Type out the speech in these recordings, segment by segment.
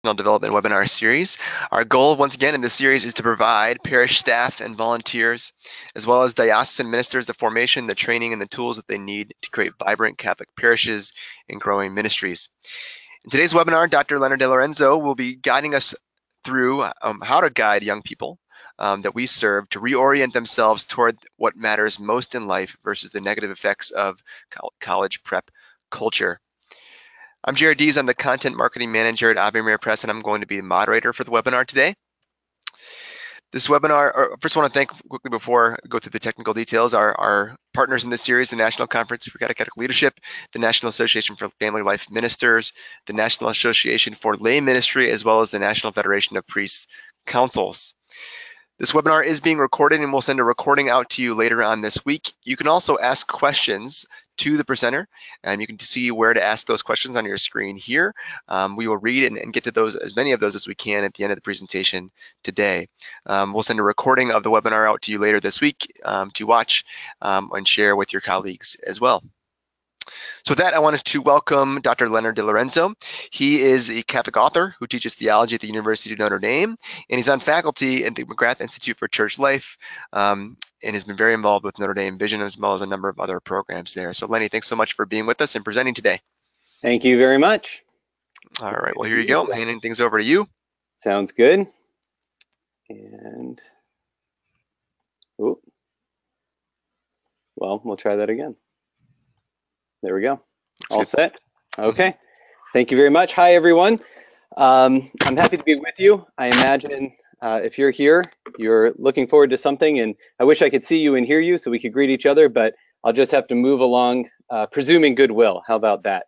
Professional Development webinar series. Our goal, once again, in this series is to provide parish staff and volunteers, as well as diocesan ministers, the formation, the training, and the tools that they need to create vibrant Catholic parishes and growing ministries. In today's webinar, Dr. Leonard DeLorenzo will be guiding us through how to guide young people that we serve to reorient themselves toward what matters most in life versus the negative effects of college prep culture. I'm Jared Dees. I'm the Content Marketing Manager at Ave Maria Press, and I'm going to be the moderator for the webinar today. This webinar, first I want to thank quickly before I go through the technical details, our partners in this series, the National Conference for Catechetic Leadership, the National Association for Family Life Ministers, the National Association for Lay Ministry, as well as the National Federation of Priests Councils. This webinar is being recorded, and we'll send a recording out to you later on this week. You can also ask questions to the presenter, and you can see where to ask those questions on your screen here. We will read and get to those, as many of those as we can, at the end of the presentation today. We'll send a recording of the webinar out to you later this week to watch and share with your colleagues as well. So with that, I wanted to welcome Dr. Leonard DeLorenzo. He is the Catholic author who teaches theology at the University of Notre Dame, and he's on faculty at the McGrath Institute for Church Life, and has been very involved with Notre Dame Vision as well as a number of other programs there. So Lenny, thanks so much for being with us and presenting today. Thank you very much. All right, well, here you go. Handing things over to you. Sounds good. And, well, we'll try that again. There we go. All set. Okay. Thank you very much. Hi, everyone. I'm happy to be with you. I imagine if you're here, you're looking forward to something, and I wish I could see you and hear you so we could greet each other, but I'll just have to move along, presuming goodwill. How about that?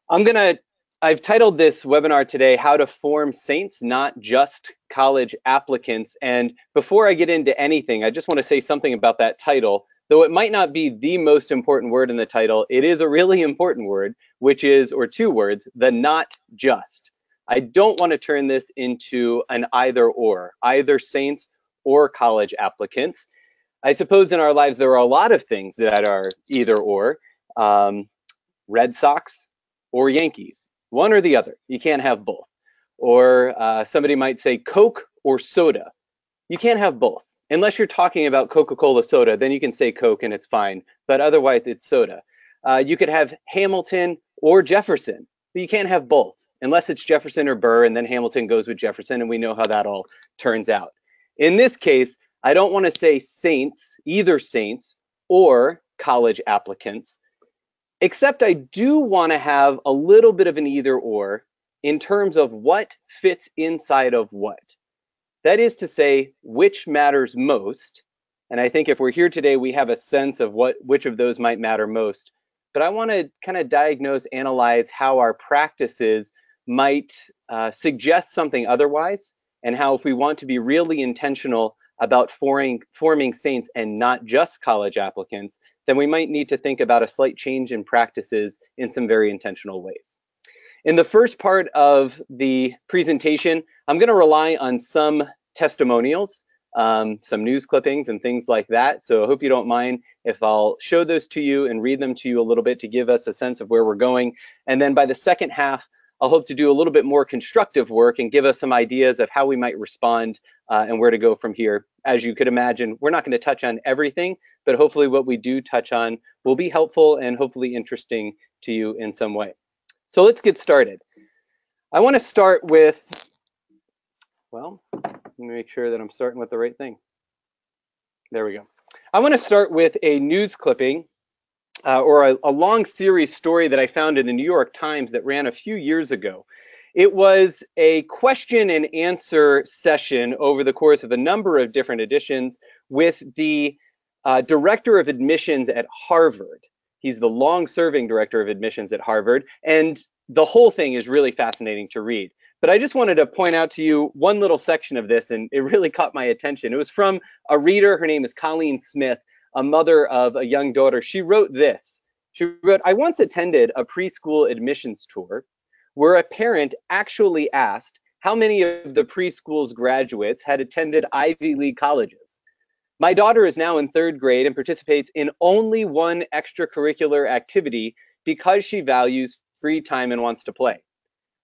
I've titled this webinar today, How to Form Saints, Not Just College Applicants. And before I get into anything, I just want to say something about that title. Though it might not be the most important word in the title, it is a really important word, which is, or two words, the not just. I don't want to turn this into an either or, either saints or college applicants. I suppose in our lives there are a lot of things that are either or, Red Sox or Yankees, one or the other. You can't have both. Or somebody might say Coke or soda. You can't have both. Unless you're talking about Coca-Cola soda, then you can say Coke and it's fine, but otherwise it's soda. You could have Hamilton or Jefferson, but you can't have both, unless it's Jefferson or Burr, and then Hamilton goes with Jefferson, and we know how that all turns out. In this case, I don't want to say saints, either saints or college applicants, except I do want to have a little bit of an either or in terms of what fits inside of what. That is to say, which matters most. And I think if we're here today, we have a sense of which of those might matter most. But I want to kind of diagnose, analyze how our practices might suggest something otherwise, and how if we want to be really intentional about forming saints and not just college applicants, then we might need to think about a slight change in practices in some very intentional ways. In the first part of the presentation, I'm going to rely on some testimonials, some news clippings and things like that. So I hope you don't mind if I'll show those to you and read them to you a little bit to give us a sense of where we're going. And then by the second half, I'll hope to do a little bit more constructive work and give us some ideas of how we might respond and where to go from here. As you could imagine, we're not going to touch on everything, but hopefully what we do touch on will be helpful and hopefully interesting to you in some way. So let's get started. I want to start with, well, let me make sure that I'm starting with the right thing. There we go. I want to start with a news clipping or a long series story that I found in the New York Times that ran a few years ago. It was a question and answer session over the course of a number of different editions with the director of admissions at Harvard. He's the long-serving director of admissions at Harvard, and the whole thing is really fascinating to read. But I just wanted to point out to you one little section of this, and it really caught my attention. It was from a reader. Her name is Colleen Smith, a mother of a young daughter. She wrote this. She wrote, "I once attended a preschool admissions tour where a parent actually asked how many of the preschool's graduates had attended Ivy League colleges. My daughter is now in 3rd grade and participates in only one extracurricular activity because she values free time and wants to play.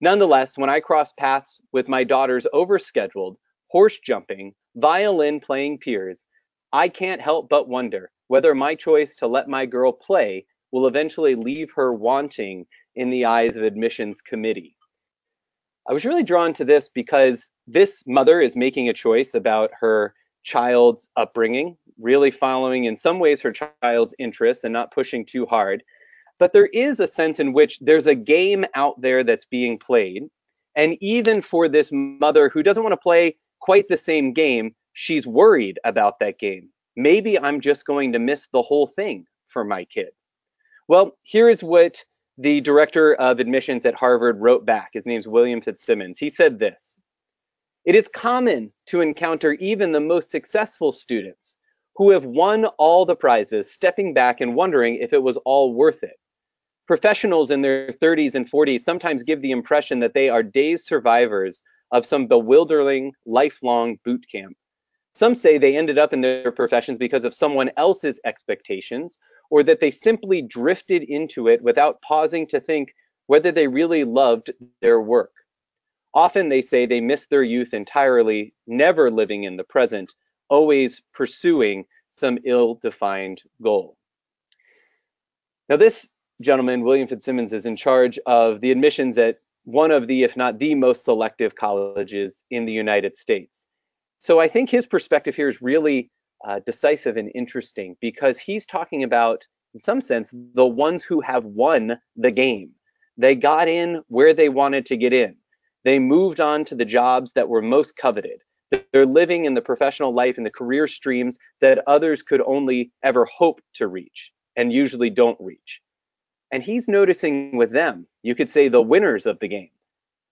Nonetheless, when I cross paths with my daughter's overscheduled, horse jumping, violin playing peers, I can't help but wonder whether my choice to let my girl play will eventually leave her wanting in the eyes of admissions committee. I was really drawn to this because this mother is making a choice about her child's upbringing, really following in some ways her child's interests and not pushing too hard. But there is a sense in which there's a game out there that's being played. And even for this mother who doesn't want to play quite the same game, she's worried about that game. Maybe I'm just going to miss the whole thing for my kid. Well, here is what the director of admissions at Harvard wrote back. His name's William Fitzsimmons. He said this: "It is common to encounter even the most successful students who have won all the prizes stepping back and wondering if it was all worth it. Professionals in their 30s and 40s sometimes give the impression that they are dazed survivors of some bewildering, lifelong boot camp. Some say they ended up in their professions because of someone else's expectations, or that they simply drifted into it without pausing to think whether they really loved their work. Often they say they missed their youth entirely, never living in the present, always pursuing some ill-defined goal." Now this gentleman, William Fitzsimmons, is in charge of the admissions at one of the, if not the most selective colleges in the United States. So I think his perspective here is really decisive and interesting, because he's talking about, in some sense, the ones who have won the game. They got in where they wanted to get in. They moved on to the jobs that were most coveted. They're living in the professional life and the career streams that others could only ever hope to reach and usually don't reach. And he's noticing with them, you could say the winners of the game,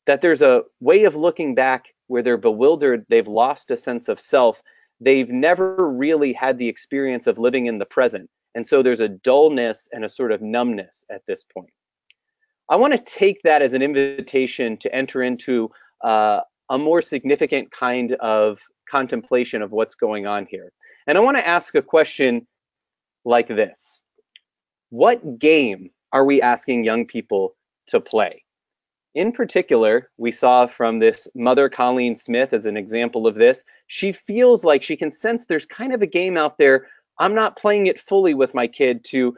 that there's a way of looking back where they're bewildered, they've lost a sense of self, they've never really had the experience of living in the present. And so there's a dullness and a sort of numbness at this point. I want to take that as an invitation to enter into a more significant kind of contemplation of what's going on here. And I want to ask a question like this: what game are we asking young people to play? In particular, we saw from this mother, Colleen Smith, as an example of this, she feels like she can sense there's kind of a game out there. I'm not playing it fully with my kid to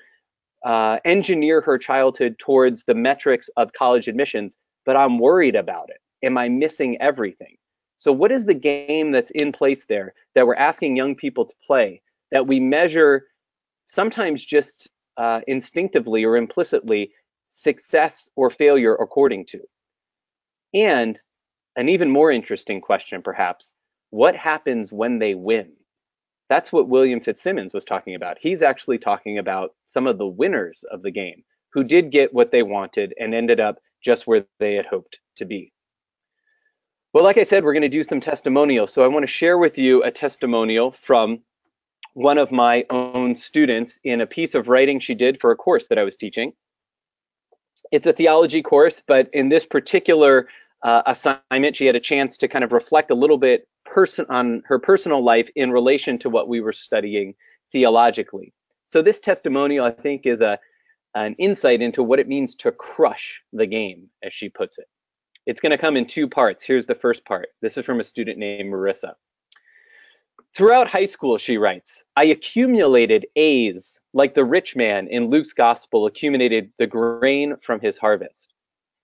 engineer her childhood towards the metrics of college admissions, but I'm worried about it. Am I missing everything? So what is the game that's in place there that we're asking young people to play, that we measure sometimes just instinctively or implicitly success or failure according to? And an even more interesting question, perhaps, what happens when they win? That's what William Fitzsimmons was talking about. He's actually talking about some of the winners of the game who did get what they wanted and ended up just where they had hoped to be. Well, like I said, we're going to do some testimonials. So I want to share with you a testimonial from one of my own students in a piece of writing she did for a course that I was teaching. It's a theology course, but in this particular assignment, she had a chance to kind of reflect a little bit on her personal life in relation to what we were studying theologically. So this testimonial, I think, is an insight into what it means to crush the game, as she puts it. It's going to come in two parts. Here's the first part. This is from a student named Marissa. Throughout high school, she writes, I accumulated A's like the rich man in Luke's gospel accumulated the grain from his harvest.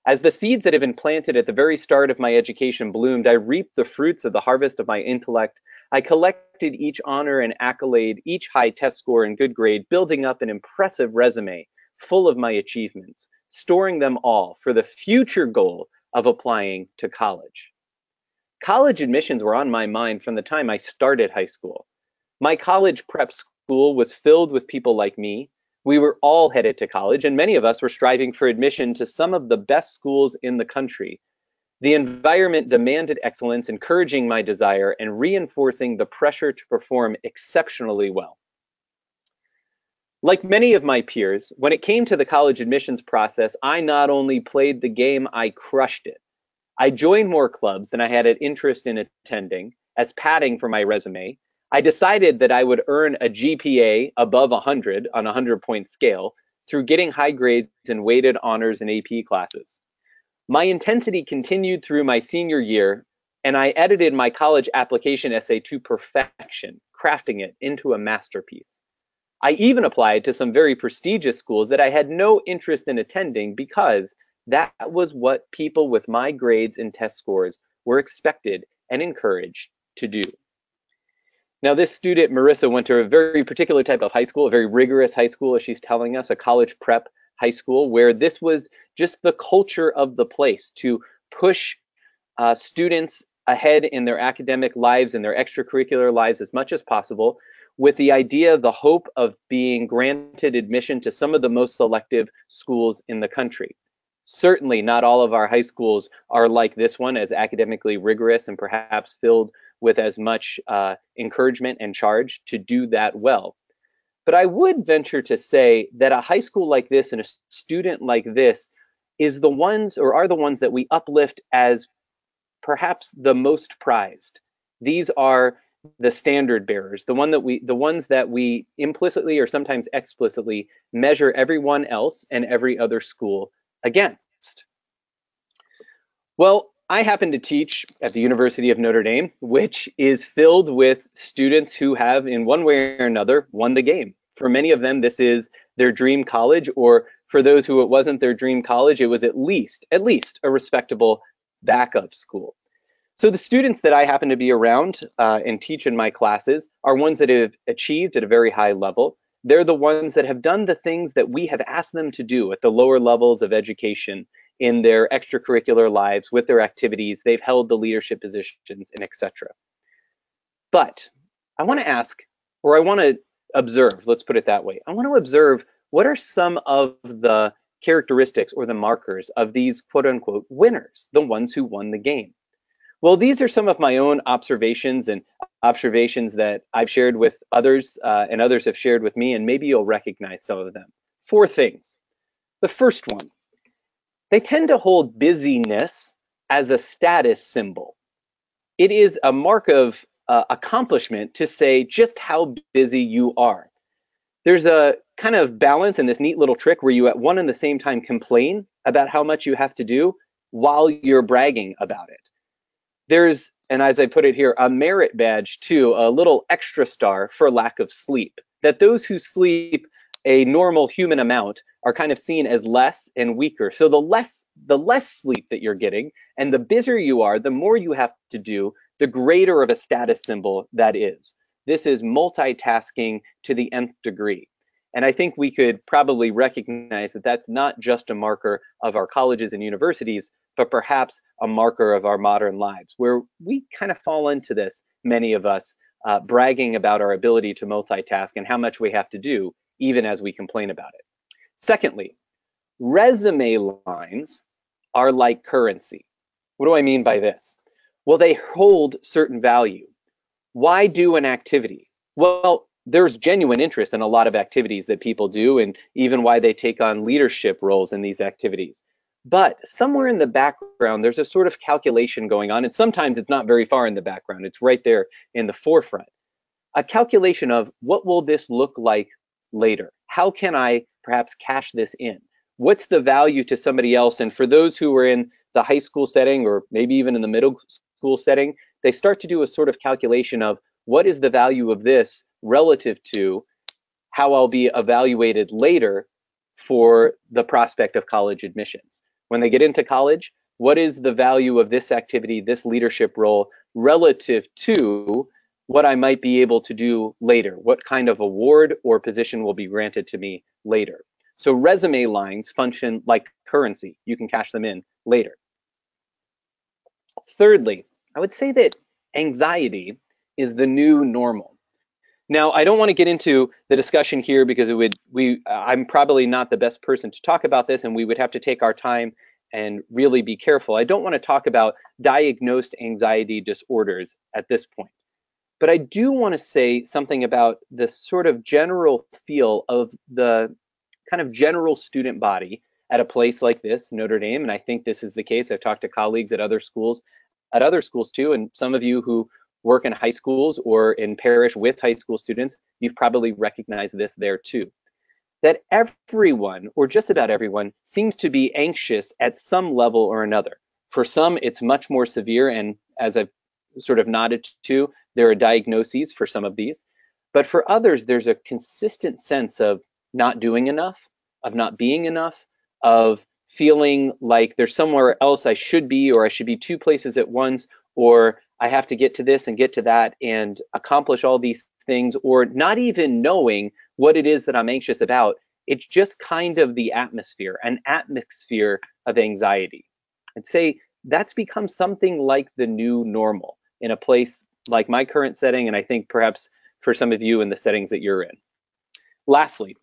As the seeds that had been planted at the very start of my education bloomed, I reaped the fruits of the harvest of my intellect. I collected each honor and accolade, each high test score and good grade, building up an impressive resume full of my achievements, storing them all for the future goal of applying to college. College admissions were on my mind from the time I started high school. My college prep school was filled with people like me. We were all headed to college, and many of us were striving for admission to some of the best schools in the country. The environment demanded excellence, encouraging my desire and reinforcing the pressure to perform exceptionally well. Like many of my peers, when it came to the college admissions process, I not only played the game, I crushed it. I joined more clubs than I had an interest in attending as padding for my resume. I decided that I would earn a GPA above 100 on a 100-point scale through getting high grades in weighted honors and AP classes. My intensity continued through my senior year, and I edited my college application essay to perfection, crafting it into a masterpiece. I even applied to some very prestigious schools that I had no interest in attending because that was what people with my grades and test scores were expected and encouraged to do. Now, this student, Marissa, went to a very particular type of high school, a very rigorous high school, as she's telling us, a college prep high school, where this was just the culture of the place to push students ahead in their academic lives and their extracurricular lives as much as possible, with the idea, the hope of being granted admission to some of the most selective schools in the country. Certainly not all of our high schools are like this one, as academically rigorous and perhaps filled with as much encouragement and charge to do that well. But I would venture to say that a high school like this and a student like this is the ones, or are the ones, that we uplift as perhaps the most prized. These are the standard bearers, the ones that we implicitly or sometimes explicitly measure everyone else and every other school against. Well, I happen to teach at the University of Notre Dame, which is filled with students who have, in one way or another, won the game. For many of them, this is their dream college, or for those who it wasn't their dream college, it was at least a respectable backup school. So the students that I happen to be around and teach in my classes are ones that have achieved at a very high level. They're the ones that have done the things that we have asked them to do at the lower levels of education in their extracurricular lives, with their activities. They've held the leadership positions, and etc. But I want to ask, or I want to observe, let's put it that way. I want to observe, what are some of the characteristics or the markers of these quote unquote winners, the ones who won the game? Well, these are some of my own observations and observations that I've shared with others and others have shared with me, and maybe you'll recognize some of them. 4 things. The first one, they tend to hold busyness as a status symbol. It is a mark of accomplishment to say just how busy you are. There's a kind of balance in this neat little trick where you at one and the same time complain about how much you have to do while you're bragging about it. There's, and as I put it here, a merit badge too, a little extra star for lack of sleep. That those who sleep a normal human amount are kind of seen as less and weaker. So the less sleep that you're getting and the busier you are, the more you have to do, the greater of a status symbol that is. This is multitasking to the nth degree. And I think we could probably recognize that that's not just a marker of our colleges and universities, but perhaps a marker of our modern lives, where we kind of fall into this, many of us, bragging about our ability to multitask and how much we have to do, even as we complain about it. Secondly, resume lines are like currency. What do I mean by this? Well, they hold certain value. Why do an activity? Well, there's genuine interest in a lot of activities that people do, and even why they take on leadership roles in these activities. But somewhere in the background, there's a sort of calculation going on, and sometimes it's not very far in the background. It's right there in the forefront. A calculation of, what will this look like later? How can I perhaps cash this in? What's the value to somebody else? And for those who are in the high school setting, or maybe even in the middle school setting, they start to do a sort of calculation of, what is the value of this relative to how I'll be evaluated later for the prospect of college admissions. When they get into college, what is the value of this activity, this leadership role, relative to what I might be able to do later? What kind of award or position will be granted to me later? So resume lines function like currency. You can cash them in later. Thirdly, I would say that anxiety is the new normal. Now, I don't want to get into the discussion here because I'm probably not the best person to talk about this, and we would have to take our time and really be careful. I don't want to talk about diagnosed anxiety disorders at this point. But I do want to say something about the sort of general feel of the kind of general student body at a place like this, Notre Dame, and I think this is the case. I've talked to colleagues at other schools too, and some of you who work in high schools or in parish with high school students, you've probably recognized this there too. that everyone, or just about everyone, seems to be anxious at some level or another. For some, it's much more severe, and as I've sort of nodded to, there are diagnoses for some of these. But for others, there's a consistent sense of not doing enough, of not being enough, of feeling like there's somewhere else I should be, or I should be two places at once, or I have to get to this and get to that and accomplish all these things, or not even knowing what it is that I'm anxious about. It's just kind of the atmosphere, an atmosphere of anxiety. I'd say that's become something like the new normal in a place like my current setting, and I think perhaps for some of you in the settings that you're in. Lastly,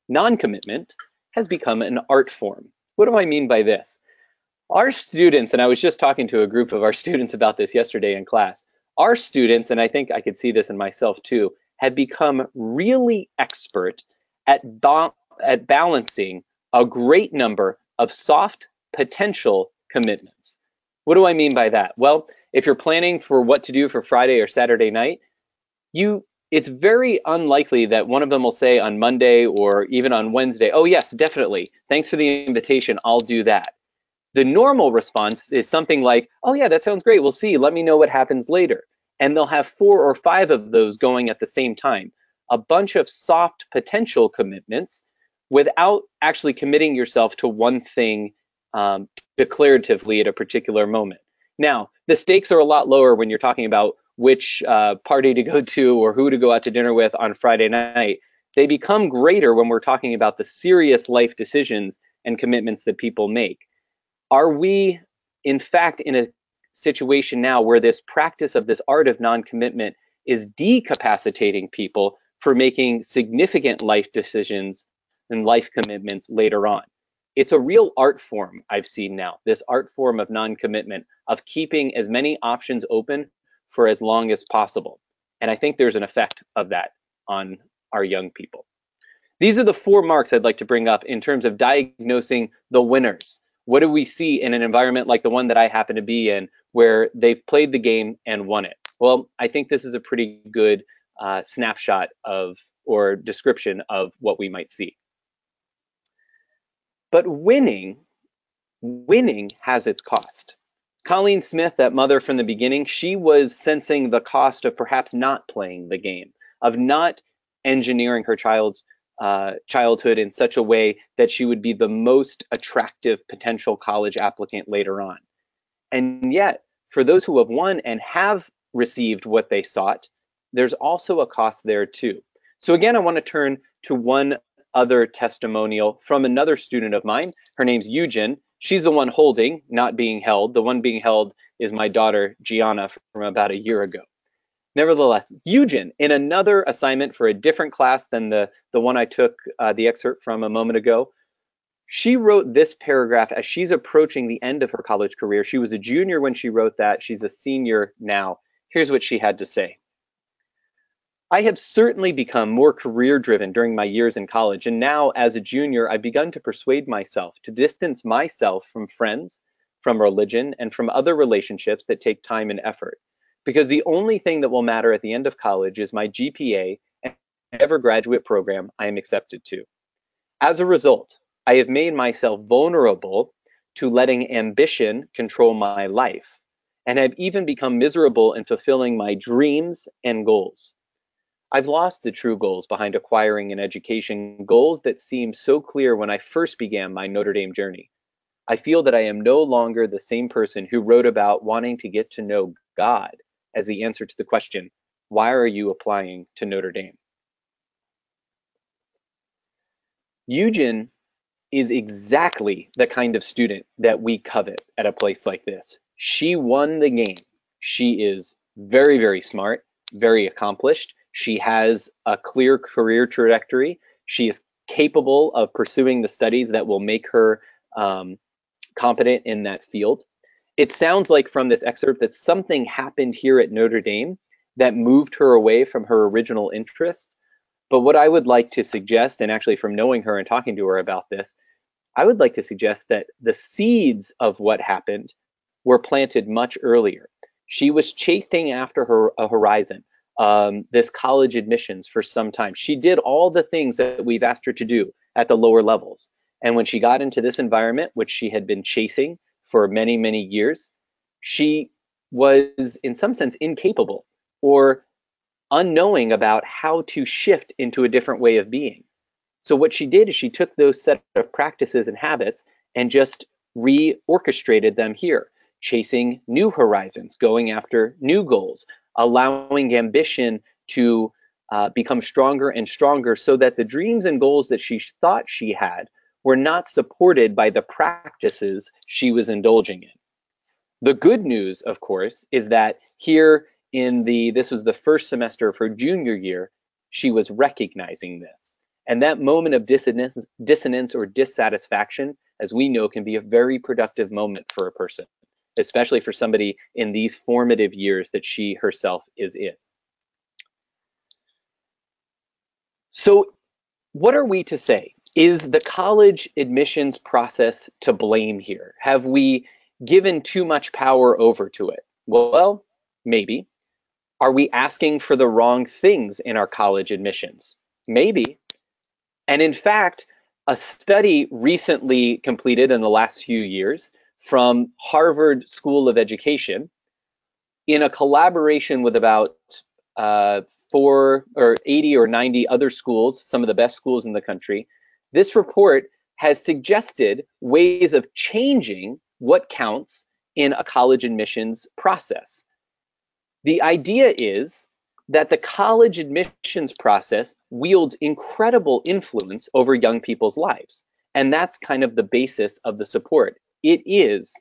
non-commitment has become an art form. What do I mean by this? Our students, and I was just talking to a group of our students about this yesterday in class, our students, and I think I could see this in myself too, have become really expert at balancing a great number of soft potential commitments. What do I mean by that? Well, if you're planning for what to do for Friday or Saturday night, it's very unlikely that one of them will say on Monday or even on Wednesday, oh yes, definitely, thanks for the invitation, I'll do that. The normal response is something like, oh yeah, that sounds great, we'll see, let me know what happens later. And they'll have 4 or 5 of those going at the same time. A bunch of soft potential commitments without actually committing yourself to one thing declaratively at a particular moment. Now, the stakes are a lot lower when you're talking about which party to go to or who to go out to dinner with on Friday night. They become greater when we're talking about the serious life decisions and commitments that people make. Are we, in fact, in a situation now where this practice of this art of non-commitment is decapacitating people for making significant life decisions and life commitments later on? It's a real art form I've seen now, this art form of non-commitment, of keeping as many options open for as long as possible. And I think there's an effect of that on our young people. These are the 4 marks I'd like to bring up in terms of diagnosing the winners. What do we see in an environment like the one that I happen to be in, where they've played the game and won it? Well, I think this is a pretty good snapshot of, or description of, what we might see. But winning has its cost. Colleen Smith, that mother from the beginning, she was sensing the cost of perhaps not playing the game, of not engineering her child's childhood in such a way that she would be the most attractive potential college applicant later on. And yet, for those who have won and have received what they sought, there's also a cost there too. So again, I want to turn to one other testimonial from another student of mine. Her name's Eugen. She's the one holding, not being held. The one being held is my daughter, Gianna, from about a year ago. Nevertheless, Eugen, in another assignment for a different class than the one I took the excerpt from a moment ago, she wrote this paragraph as she's approaching the end of her college career. She was a junior when she wrote that. She's a senior now. Here's what she had to say. I have certainly become more career-driven during my years in college, and now, as a junior, I've begun to persuade myself to distance myself from friends, from religion, and from other relationships that take time and effort, because the only thing that will matter at the end of college is my GPA and whatever graduate program I am accepted to. As a result, I have made myself vulnerable to letting ambition control my life, and have even become miserable in fulfilling my dreams and goals. I've lost the true goals behind acquiring an education, goals that seemed so clear when I first began my Notre Dame journey. I feel that I am no longer the same person who wrote about wanting to get to know God as the answer to the question, why are you applying to Notre Dame? Eugen is exactly the kind of student that we covet at a place like this. She won the game. She is very, very smart, very accomplished. She has a clear career trajectory. She is capable of pursuing the studies that will make her competent in that field. It sounds like from this excerpt that something happened here at Notre Dame that moved her away from her original interests. But what I would like to suggest, and actually from knowing her and talking to her about this, I would like to suggest that the seeds of what happened were planted much earlier. She was chasing after a horizon, this college admissions for some time. She did all the things that we've asked her to do at the lower levels. And when she got into this environment, which she had been chasing for many, many years, she was in some sense incapable or unknowing about how to shift into a different way of being. So what she did is she took those set of practices and habits and just reorchestrated them here, chasing new horizons, going after new goals, allowing ambition to become stronger and stronger so that the dreams and goals that she thought she had were not supported by the practices she was indulging in. The good news, of course, is that here this was the first semester of her junior year, she was recognizing this. And that moment of dissonance or dissatisfaction, as we know, can be a very productive moment for a person, especially for somebody in these formative years that she herself is in. So what are we to say? Is the college admissions process to blame here? Have we given too much power over to it? Well, maybe. Are we asking for the wrong things in our college admissions? Maybe. And in fact, a study recently completed in the last few years from Harvard School of Education, in a collaboration with about 80 or 90 other schools, some of the best schools in the country, this report has suggested ways of changing what counts in a college admissions process. The idea is that the college admissions process wields incredible influence over young people's lives. And that's kind of the basis of the support. It is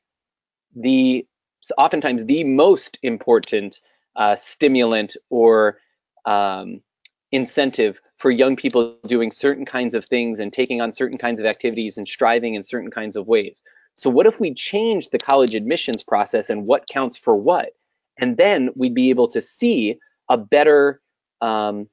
oftentimes the most important stimulant or incentive for young people doing certain kinds of things and taking on certain kinds of activities and striving in certain kinds of ways. So what if we change the college admissions process and what counts for what? And then we'd be able to see a better kind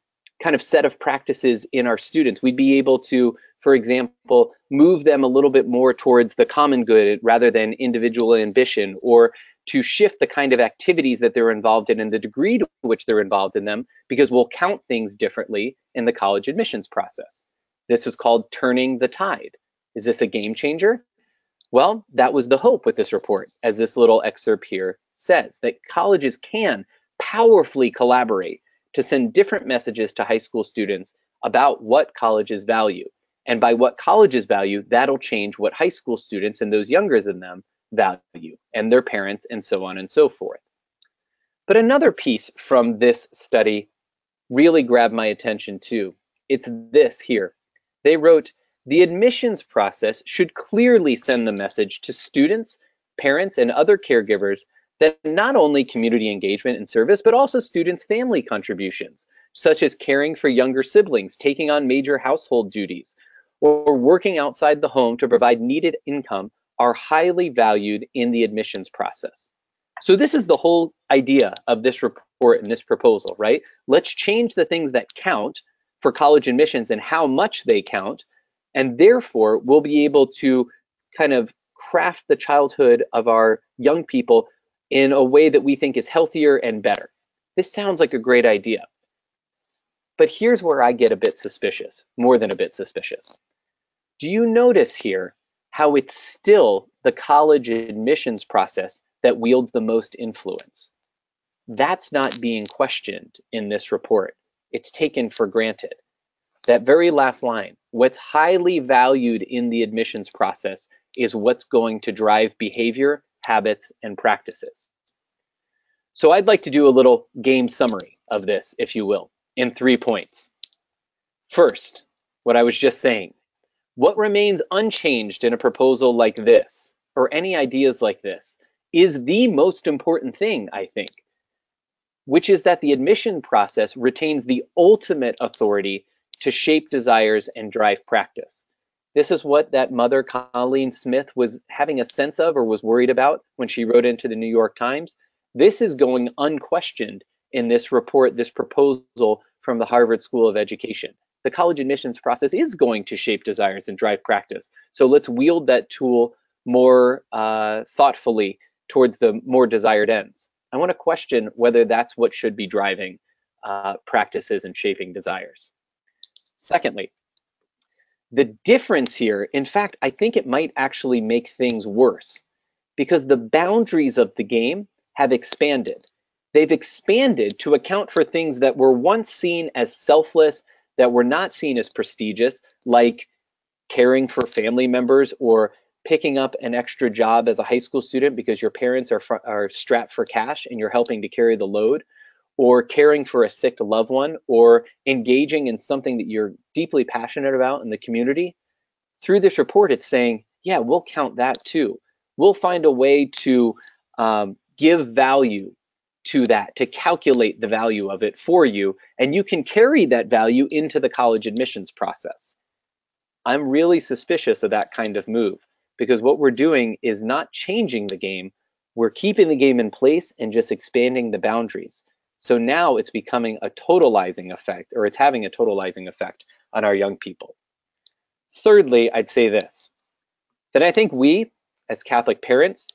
of set of practices in our students. We'd be able to, for example, move them a little bit more towards the common good rather than individual ambition, or to shift the kind of activities that they're involved in and the degree to which they're involved in them, because we'll count things differently in the college admissions process. This is called turning the tide. Is this a game changer? Well, that was the hope with this report, as this little excerpt here says, that colleges can powerfully collaborate to send different messages to high school students about what colleges value. And by what colleges value, that'll change what high school students and those younger than them value, and their parents, and so on and so forth. But another piece from this study really grabbed my attention too. It's this here. They wrote, the admissions process should clearly send the message to students, parents, and other caregivers that not only community engagement and service, but also students' family contributions, such as caring for younger siblings, taking on major household duties, or working outside the home to provide needed income, are highly valued in the admissions process. So this is the whole idea of this report and this proposal, right? Let's change the things that count for college admissions and how much they count, and therefore we'll be able to kind of craft the childhood of our young people in a way that we think is healthier and better. This sounds like a great idea. But here's where I get a bit suspicious, more than a bit suspicious. Do you notice here how it's still the college admissions process that wields the most influence? That's not being questioned in this report. It's taken for granted. That very last line, what's highly valued in the admissions process is what's going to drive behavior, habits, and practices. So I'd like to do a little game summary of this, if you will, in 3 points. First, what I was just saying, what remains unchanged in a proposal like this, or any ideas like this, is the most important thing, I think, which is that the admission process retains the ultimate authority to shape desires and drive practice. This is what that mother, Colleen Smith, was having a sense of or was worried about when she wrote into the New York Times. This is going unquestioned in this report, this proposal from the Harvard School of Education. The college admissions process is going to shape desires and drive practice. So let's wield that tool more thoughtfully towards the more desired ends. I want to question whether that's what should be driving practices and shaping desires. Secondly, the difference here, in fact, I think it might actually make things worse because the boundaries of the game have expanded. They've expanded to account for things that were once seen as selfless, that were not seen as prestigious, like caring for family members or picking up an extra job as a high school student because your parents are strapped for cash and you're helping to carry the load, or caring for a sick loved one, or engaging in something that you're deeply passionate about in the community. Through this report, it's saying, yeah, we'll count that too. We'll find a way to give value to that, to calculate the value of it for you, and you can carry that value into the college admissions process. I'm really suspicious of that kind of move because what we're doing is not changing the game. We're keeping the game in place and just expanding the boundaries. So now it's becoming a totalizing effect, or it's having a totalizing effect on our young people. Thirdly, I'd say this, that I think we, as Catholic parents,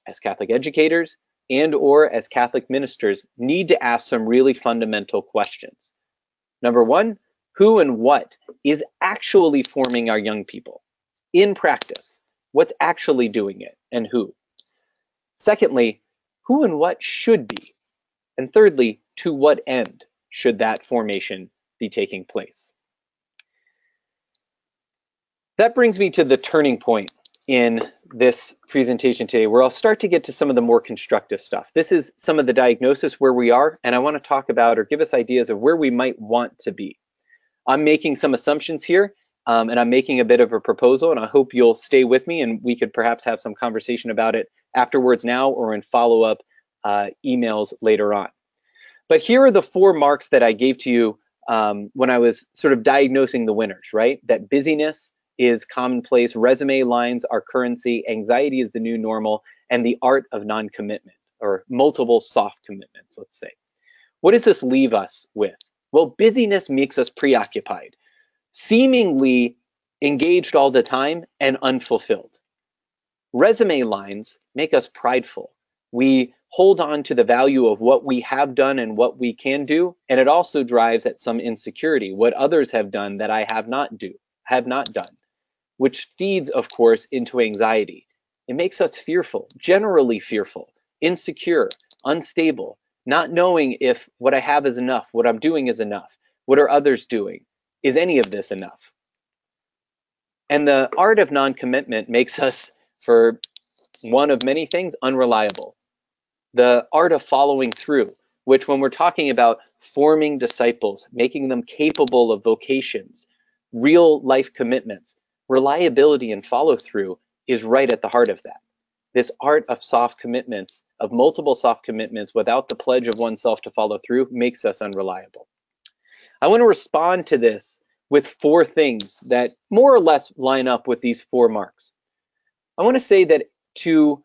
as Catholic educators, and or as Catholic ministers, need to ask some really fundamental questions. Number one, who and what is actually forming our young people in practice? What's actually doing it and who? Secondly, who and what should be? And thirdly, to what end should that formation be taking place? That brings me to the turning point in this presentation today, where I'll start to get to some of the more constructive stuff. This is some of the diagnosis where we are, and I want to talk about or give us ideas of where we might want to be. I'm making some assumptions here, and I'm making a bit of a proposal, and I hope you'll stay with me and we could perhaps have some conversation about it afterwards now or in follow-up emails later on. But here are the 4 marks that I gave to you when I was sort of diagnosing the winners, right? That busyness is commonplace, resume lines are currency, anxiety is the new normal, and the art of non-commitment, or multiple soft commitments, let's say. What does this leave us with? Well, busyness makes us preoccupied, seemingly engaged all the time and unfulfilled. Resume lines make us prideful. We hold on to the value of what we have done and what we can do, and it also drives at some insecurity, what others have done that I have not done, which feeds, of course, into anxiety. It makes us fearful, generally fearful, insecure, unstable, not knowing if what I have is enough, what I'm doing is enough, what are others doing? Is any of this enough? And the art of non-commitment makes us, for one of many things, unreliable. The art of following through, which when we're talking about forming disciples, making them capable of vocations, real life commitments, reliability and follow through is right at the heart of that. This art of soft commitments, of multiple soft commitments without the pledge of oneself to follow through, makes us unreliable. I want to respond to this with 4 things that more or less line up with these 4 marks. I want to say that to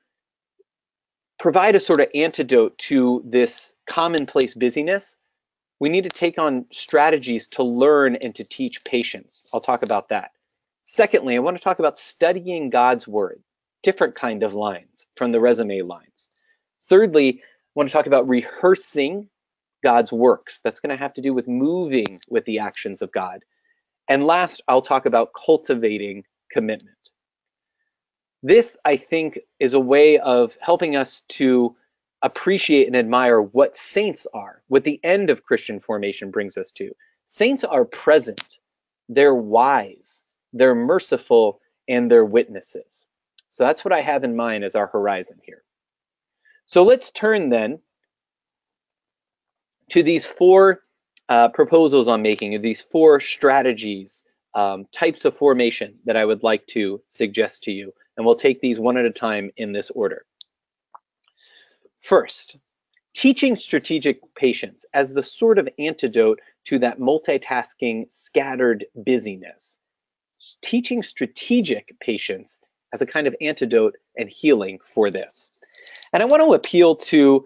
provide a sort of antidote to this commonplace busyness, we need to take on strategies to learn and to teach patience. I'll talk about that. Secondly, I want to talk about studying God's word, different kind of lines from the resume lines. Thirdly, I want to talk about rehearsing God's works. That's going to have to do with moving with the actions of God. And last, I'll talk about cultivating commitment. This, I think, is a way of helping us to appreciate and admire what saints are, what the end of Christian formation brings us to. Saints are present, they're wise, they're merciful, and they're witnesses. So that's what I have in mind as our horizon here. So let's turn then to these 4 proposals I'm making, of these 4 strategies, types of formation that I would like to suggest to you. And we'll take these one at a time in this order. First, teaching strategic patience as the sort of antidote to that multitasking, scattered busyness. Teaching strategic patience as a kind of antidote and healing for this. And I want to appeal to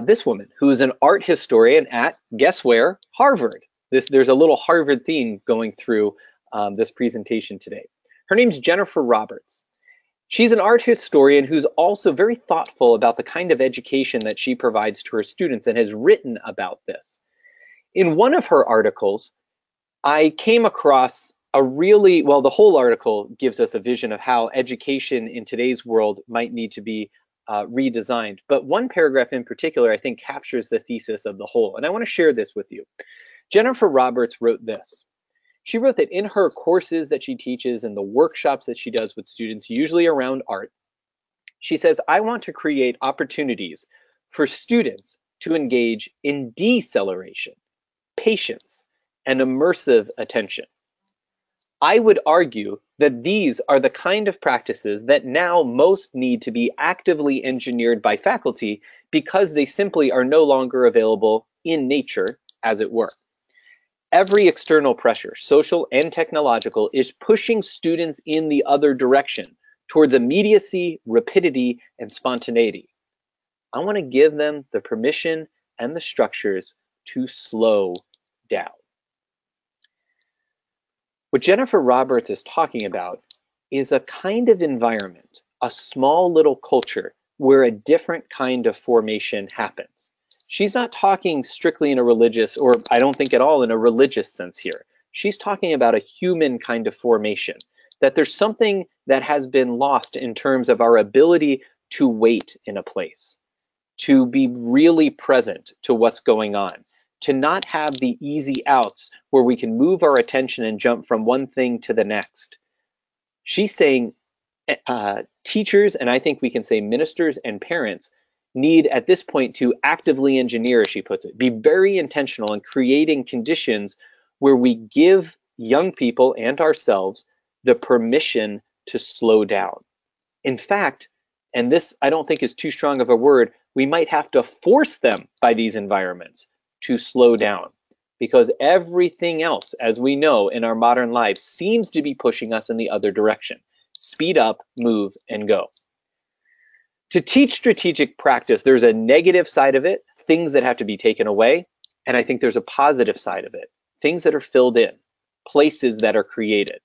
this woman who is an art historian at, guess where, Harvard. There's a little Harvard theme going through this presentation today. Her name's Jennifer Roberts. She's an art historian who's also very thoughtful about the kind of education that she provides to her students and has written about this. In one of her articles, I came across the whole article gives us a vision of how education in today's world might need to be redesigned. But one paragraph in particular, I think, captures the thesis of the whole. And I want to share this with you. Jennifer Roberts wrote this. She wrote that in her courses that she teaches and the workshops that she does with students, usually around art, she says, I want to create opportunities for students to engage in deceleration, patience, and immersive attention. I would argue that these are the kind of practices that now most need to be actively engineered by faculty because they simply are no longer available in nature, as it were. Every external pressure, social and technological, is pushing students in the other direction, towards immediacy, rapidity, and spontaneity. I want to give them the permission and the structures to slow down. What Jennifer Roberts is talking about is a kind of environment, a small little culture where a different kind of formation happens. She's not talking strictly in a religious, or I don't think at all in a religious sense here. She's talking about a human kind of formation, that there's something that has been lost in terms of our ability to wait in a place, to be really present to what's going on, to not have the easy outs where we can move our attention and jump from one thing to the next. She's saying teachers, and I think we can say ministers and parents, need at this point to actively engineer, as she puts it, be very intentional in creating conditions where we give young people and ourselves the permission to slow down. In fact, and this I don't think is too strong of a word, we might have to force them by these environments to slow down, because everything else, as we know in our modern lives, seems to be pushing us in the other direction. Speed up, move, and go. To teach strategic practice, there's a negative side of it, things that have to be taken away, and I think there's a positive side of it, things that are filled in, places that are created.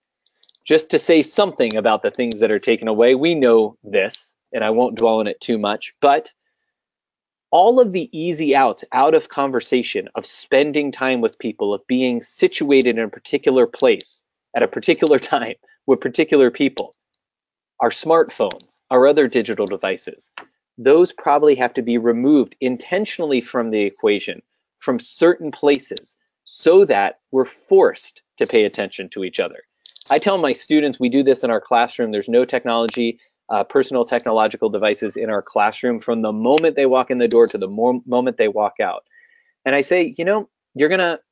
Just to say something about the things that are taken away, we know this, and I won't dwell on it too much, but all of the easy outs out of conversation, of spending time with people, of being situated in a particular place at a particular time with particular people, our smartphones, our other digital devices, those probably have to be removed intentionally from the equation, from certain places, so that we're forced to pay attention to each other. I tell my students, we do this in our classroom. There's no technology, personal technological devices in our classroom from the moment they walk in the door to the moment they walk out. And I say, you know,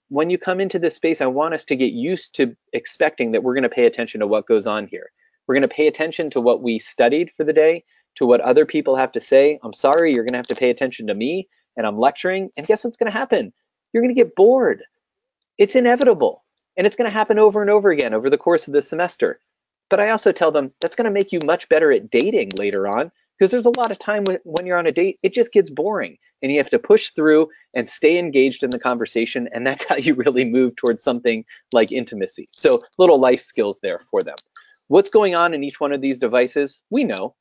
when you come into this space, I want us to get used to expecting that we're going to pay attention to what goes on here. We're going to pay attention to what we studied for the day, to what other people have to say. I'm sorry, you're going to have to pay attention to me, and I'm lecturing. And guess what's going to happen? You're going to get bored. It's inevitable. And it's going to happen over and over again over the course of the semester. But I also tell them that's going to make you much better at dating later on, because there's a lot of time when you're on a date, it just gets boring. And you have to push through and stay engaged in the conversation. And that's how you really move towards something like intimacy. So little life skills there for them. What's going on in each one of these devices? We know.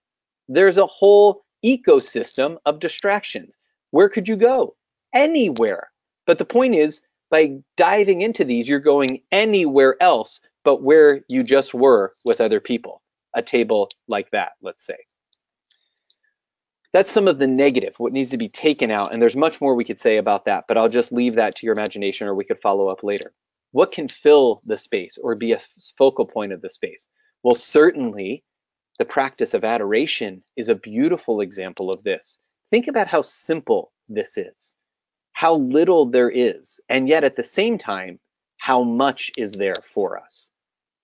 There's a whole ecosystem of distractions. Where could you go? Anywhere. But the point is, by diving into these, you're going anywhere else but where you just were with other people. A table like that, let's say. That's some of the negative, what needs to be taken out. And there's much more we could say about that, but I'll just leave that to your imagination, or we could follow up later. What can fill the space or be a focal point of the space? Well, certainly the practice of adoration is a beautiful example of this. Think about how simple this is, how little there is, and yet at the same time, how much is there for us.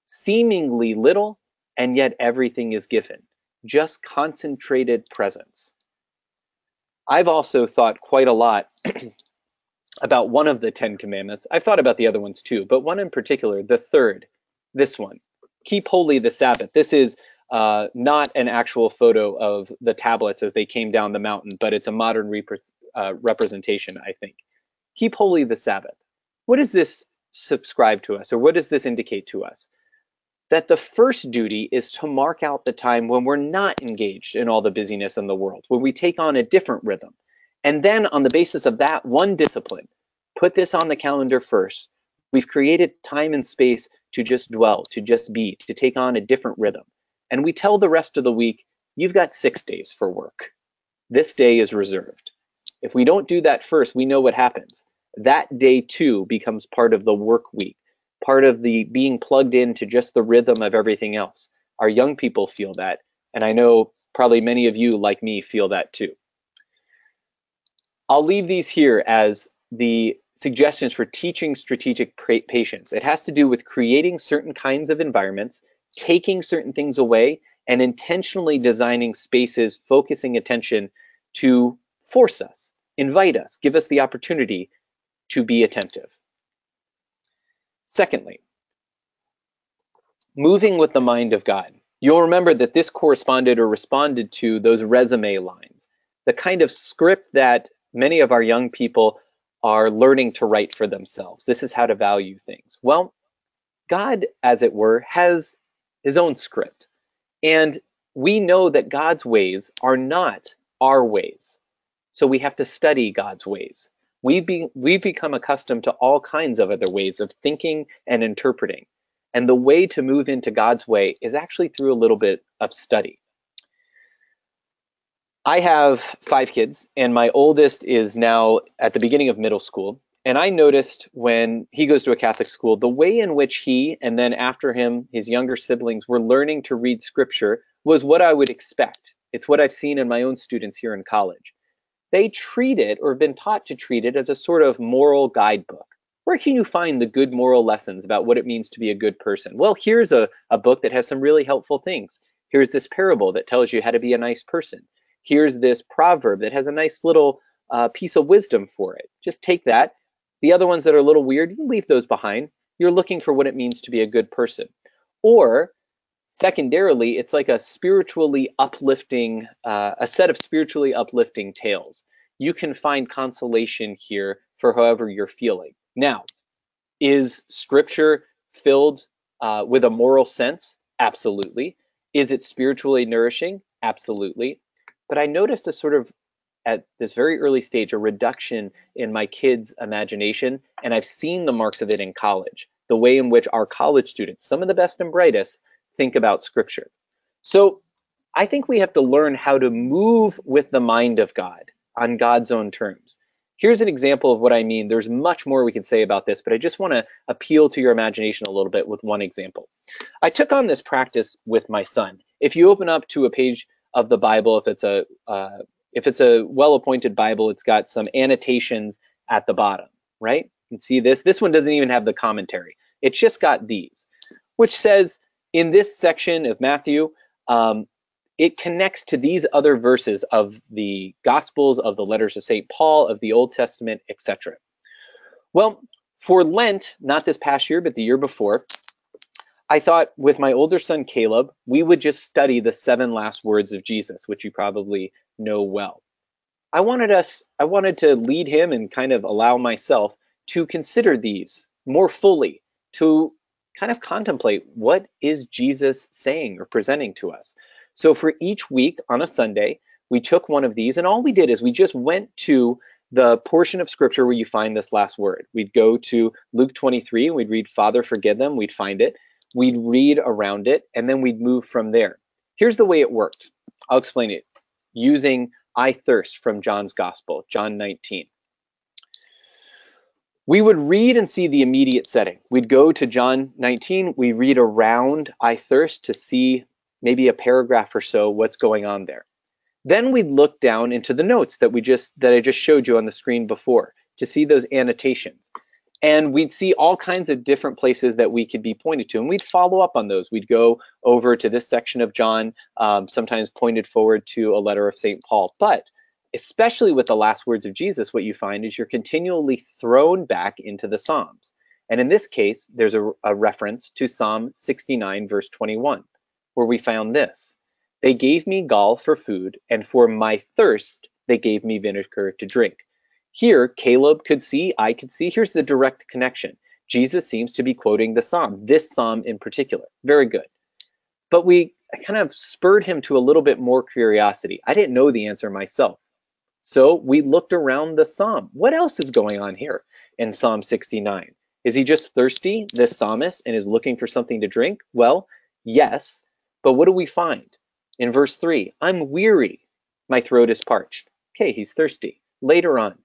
Seemingly little, and yet everything is given. Just concentrated presence. I've also thought quite a lot about one of the 10 commandments. I've thought about the other ones too, but one in particular, the third, this one. Keep holy the Sabbath. This is not an actual photo of the tablets as they came down the mountain, but it's a modern representation, I think. Keep holy the Sabbath. What does this subscribe to us, or what does this indicate to us? That the first duty is to mark out the time when we're not engaged in all the busyness in the world, when we take on a different rhythm. And then on the basis of that one discipline, put this on the calendar first. We've created time and space to just dwell, to just be, to take on a different rhythm. And we tell the rest of the week, you've got 6 days for work. This day is reserved. If we don't do that first, we know what happens. That day too becomes part of the work week, part of the being plugged into just the rhythm of everything else. Our young people feel that, and I know probably many of you, like me, feel that too. I'll leave these here as the suggestions for teaching strategic patience. It has to do with creating certain kinds of environments, taking certain things away, and intentionally designing spaces, focusing attention to force us, invite us, give us the opportunity to be attentive. Secondly, moving with the mind of God. You'll remember that this corresponded or responded to those resume lines, the kind of script that many of our young people are learning to write for themselves. This is how to value things. Well, God, as it were, has his own script. And we know that God's ways are not our ways. So we have to study God's ways. We've become accustomed to all kinds of other ways of thinking and interpreting. And the way to move into God's way is actually through a little bit of study. I have 5 kids, and my oldest is now at the beginning of middle school. And I noticed when he goes to a Catholic school, the way in which he, and then after him, his younger siblings, were learning to read scripture was what I would expect. It's what I've seen in my own students here in college. They treat it, or have been taught to treat it, as a sort of moral guidebook. Where can you find the good moral lessons about what it means to be a good person? Well, here's a book that has some really helpful things. Here's this parable that tells you how to be a nice person. Here's this proverb that has a nice little piece of wisdom for it. Just take that. The other ones that are a little weird, you can leave those behind. You're looking for what it means to be a good person. Or secondarily, it's like a spiritually uplifting, a set of spiritually uplifting tales. You can find consolation here for however you're feeling. Now, is scripture filled with a moral sense? Absolutely. Is it spiritually nourishing? Absolutely. But I noticed a sort of, at this very early stage, a reduction in my kids' imagination, and I've seen the marks of it in college, the way in which our college students, some of the best and brightest, think about scripture. So I think we have to learn how to move with the mind of God on God's own terms. Here's an example of what I mean. There's much more we can say about this, but I just want to appeal to your imagination a little bit with one example. I took on this practice with my son. If you open up to a page of the Bible, if it's a well-appointed Bible, it's got some annotations at the bottom, right? You can see this. This one doesn't even have the commentary. It's just got these, which says in this section of Matthew, it connects to these other verses of the Gospels, of the letters of St. Paul, of the Old Testament, etc. Well, for Lent, not this past year, but the year before, I thought with my older son, Caleb, we would just study the 7 last words of Jesus, which you probably know well. I wanted to lead him and kind of allow myself to consider these more fully, to kind of contemplate what is Jesus saying or presenting to us. So for each week on a Sunday, we took one of these, and all we did is we just went to the portion of scripture where you find this last word. We'd go to Luke 23, and we'd read, Father, forgive them. We'd find it. We'd read around it, and then we'd move from there. Here's the way it worked. I'll explain it using I thirst from John's Gospel, John 19. We would read and see the immediate setting. We'd go to John 19. We read around I thirst to see maybe a paragraph or so what's going on there. Then we'd look down into the notes that I just showed you on the screen before to see those annotations. And we'd see all kinds of different places that we could be pointed to, and we'd follow up on those. We'd go over to this section of John, sometimes pointed forward to a letter of St. Paul. But especially with the last words of Jesus, what you find is you're continually thrown back into the Psalms. And in this case, there's a reference to Psalm 69, verse 21, where we found this. They gave me gall for food, and for my thirst, they gave me vinegar to drink. Here, Caleb could see, I could see. Here's the direct connection. Jesus seems to be quoting the psalm, this psalm in particular. Very good. But I kind of spurred him to a little bit more curiosity. I didn't know the answer myself. So we looked around the psalm. What else is going on here? in Psalm 69. Is he just thirsty, this psalmist, and is looking for something to drink? Well, yes, but what do we find? In verse 3, I'm weary, my throat is parched. Okay, he's thirsty. Later on,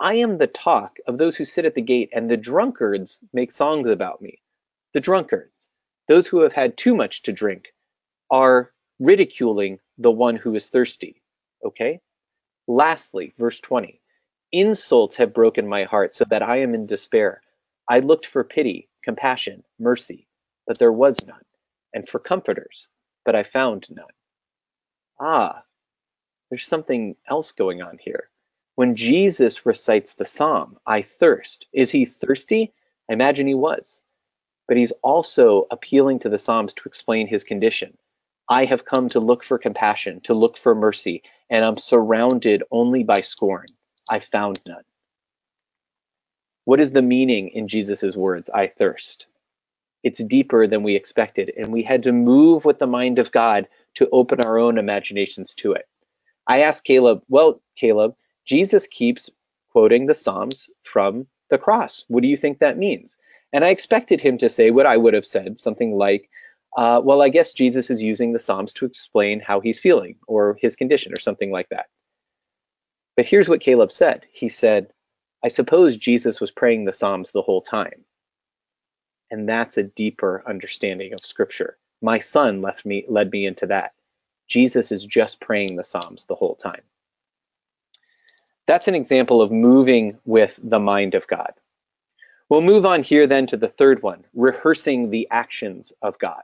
I am the talk of those who sit at the gate, and the drunkards make songs about me. The drunkards, those who have had too much to drink, are ridiculing the one who is thirsty. Okay? Lastly, verse 20, insults have broken my heart so that I am in despair. I looked for pity, compassion, mercy, but there was none, and for comforters, but I found none. Ah, there's something else going on here. When Jesus recites the psalm, I thirst, is he thirsty? I imagine he was. But he's also appealing to the psalms to explain his condition. I have come to look for compassion, to look for mercy, and I'm surrounded only by scorn. I found none. What is the meaning in Jesus's words, I thirst? It's deeper than we expected, and we had to move with the mind of God to open our own imaginations to it. I asked Caleb, well, Caleb, Jesus keeps quoting the Psalms from the cross. What do you think that means? And I expected him to say what I would have said, something like, well, I guess Jesus is using the Psalms to explain how he's feeling or his condition or something like that. But here's what Caleb said. He said, I suppose Jesus was praying the Psalms the whole time. And that's a deeper understanding of Scripture. My son led me into that. Jesus is just praying the Psalms the whole time. That's an example of moving with the mind of God. We'll move on here then to the third one, rehearsing the actions of God.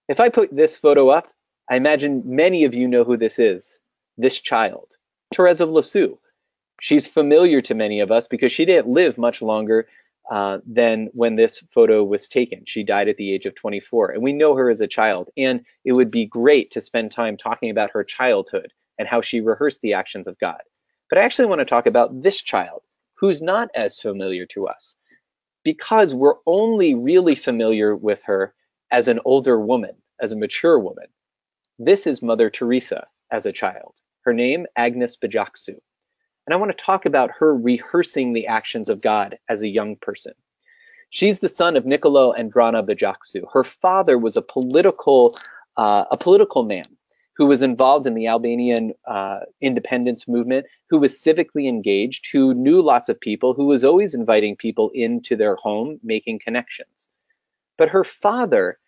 If I put this photo up, I imagine many of you know who this is, this child, Therese of Lisieux. She's familiar to many of us because she didn't live much longer than when this photo was taken. She died at the age of 24, and we know her as a child, and it would be great to spend time talking about her childhood and how she rehearsed the actions of God. But I actually want to talk about this child, who's not as familiar to us, because we're only really familiar with her as an older woman, as a mature woman. This is Mother Teresa as a child. Her name, Agnes Bajaxu. And I want to talk about her rehearsing the actions of God as a young person. She's the son of Niccolò and Drana Bajaxu. Her father was a political man who was involved in the Albanian independence movement, who was civically engaged, who knew lots of people, who was always inviting people into their home, making connections. But her father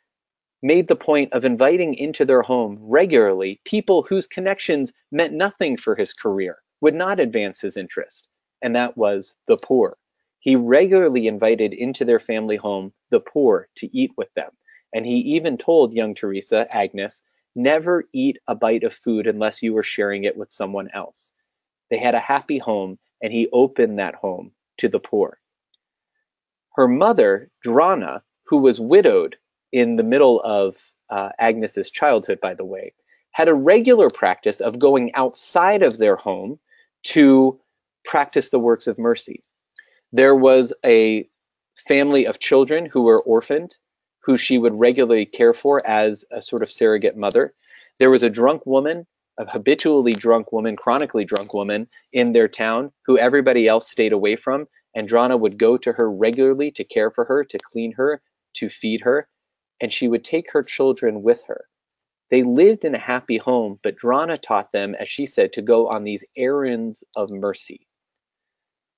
made the point of inviting into their home regularly people whose connections meant nothing for his career, would not advance his interest, and that was the poor. He regularly invited into their family home the poor to eat with them, and he even told young Teresa, Agnes, never eat a bite of food unless you were sharing it with someone else. They had a happy home, and he opened that home to the poor. Her mother, Drana, who was widowed in the middle of Agnes's childhood, by the way, had a regular practice of going outside of their home to practice the works of mercy. There was a family of children who were orphaned, who she would regularly care for as a sort of surrogate mother. There was a drunk woman, a habitually drunk woman, chronically drunk woman in their town who everybody else stayed away from, and Drana would go to her regularly to care for her, to clean her, to feed her, and she would take her children with her. They lived in a happy home, but Drana taught them, as she said, to go on these errands of mercy.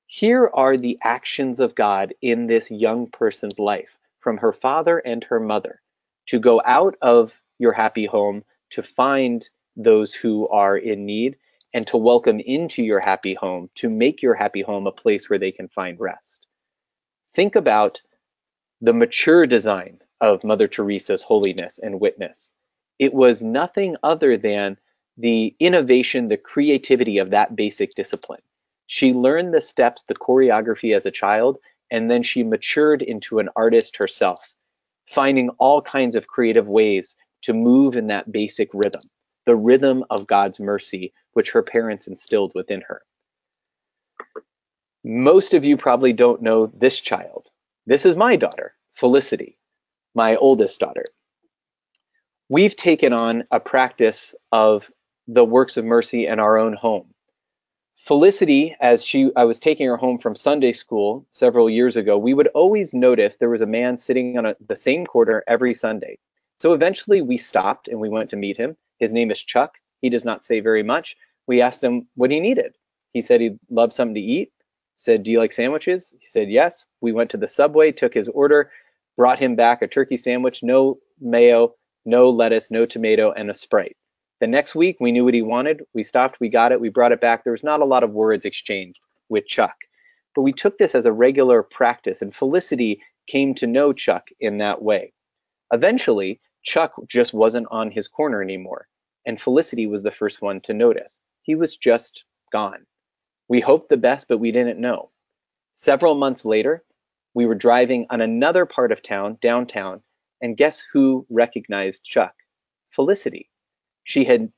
Here are the actions of God in this young person's life, from her father and her mother, to go out of your happy home, to find those who are in need, and to welcome into your happy home, to make your happy home a place where they can find rest. Think about the mature design of Mother Teresa's holiness and witness. It was nothing other than the innovation, the creativity of that basic discipline. She learned the steps, the choreography as a child, and then she matured into an artist herself, finding all kinds of creative ways to move in that basic rhythm, the rhythm of God's mercy, which her parents instilled within her. Most of you probably don't know this child. This is my daughter, Felicity, my oldest daughter. We've taken on a practice of the works of mercy in our own home. Felicity, I was taking her home from Sunday school several years ago, we would always notice there was a man sitting on the same corner every Sunday. So eventually we stopped and we went to meet him. His name is Chuck. He does not say very much. We asked him what he needed. He said he loved something to eat. Said, "Do you like sandwiches?" He said, "Yes." We went to the Subway, took his order, brought him back a turkey sandwich, no mayo, no lettuce, no tomato, and a Sprite. The next week, we knew what he wanted. We stopped, we got it, we brought it back. There was not a lot of words exchanged with Chuck. But we took this as a regular practice, and Felicity came to know Chuck in that way. Eventually, Chuck just wasn't on his corner anymore, and Felicity was the first one to notice. He was just gone. We hoped the best, but we didn't know. Several months later, we were driving on another part of town, downtown, and guess who recognized Chuck? Felicity. She had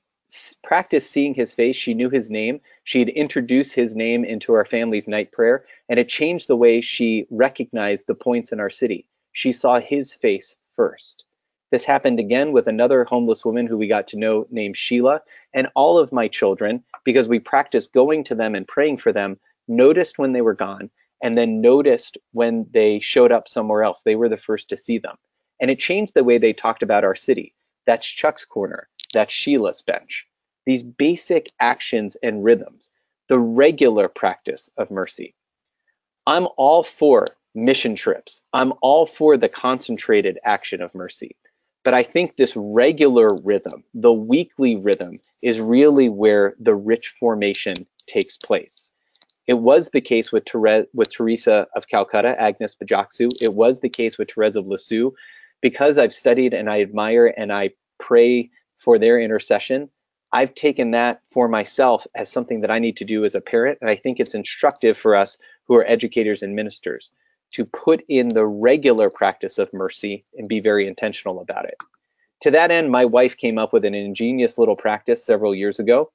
practiced seeing his face. She knew his name. She had introduced his name into our family's night prayer, and it changed the way she recognized the points in our city. She saw his face first. This happened again with another homeless woman who we got to know named Sheila, and all of my children, because we practiced going to them and praying for them, noticed when they were gone, and then noticed when they showed up somewhere else. They were the first to see them. And it changed the way they talked about our city. That's Chuck's corner. That's Sheila's bench. These basic actions and rhythms, the regular practice of mercy. I'm all for mission trips. I'm all for the concentrated action of mercy. But I think this regular rhythm, the weekly rhythm, is really where the rich formation takes place. It was the case with Teresa of Calcutta, Agnes Bajaksu. It was the case with Therese of Lisieux. Because I've studied and I admire and I pray for their intercession, I've taken that for myself as something that I need to do as a parent, and I think it's instructive for us who are educators and ministers to put in the regular practice of mercy and be very intentional about it. To that end, my wife came up with an ingenious little practice several years ago.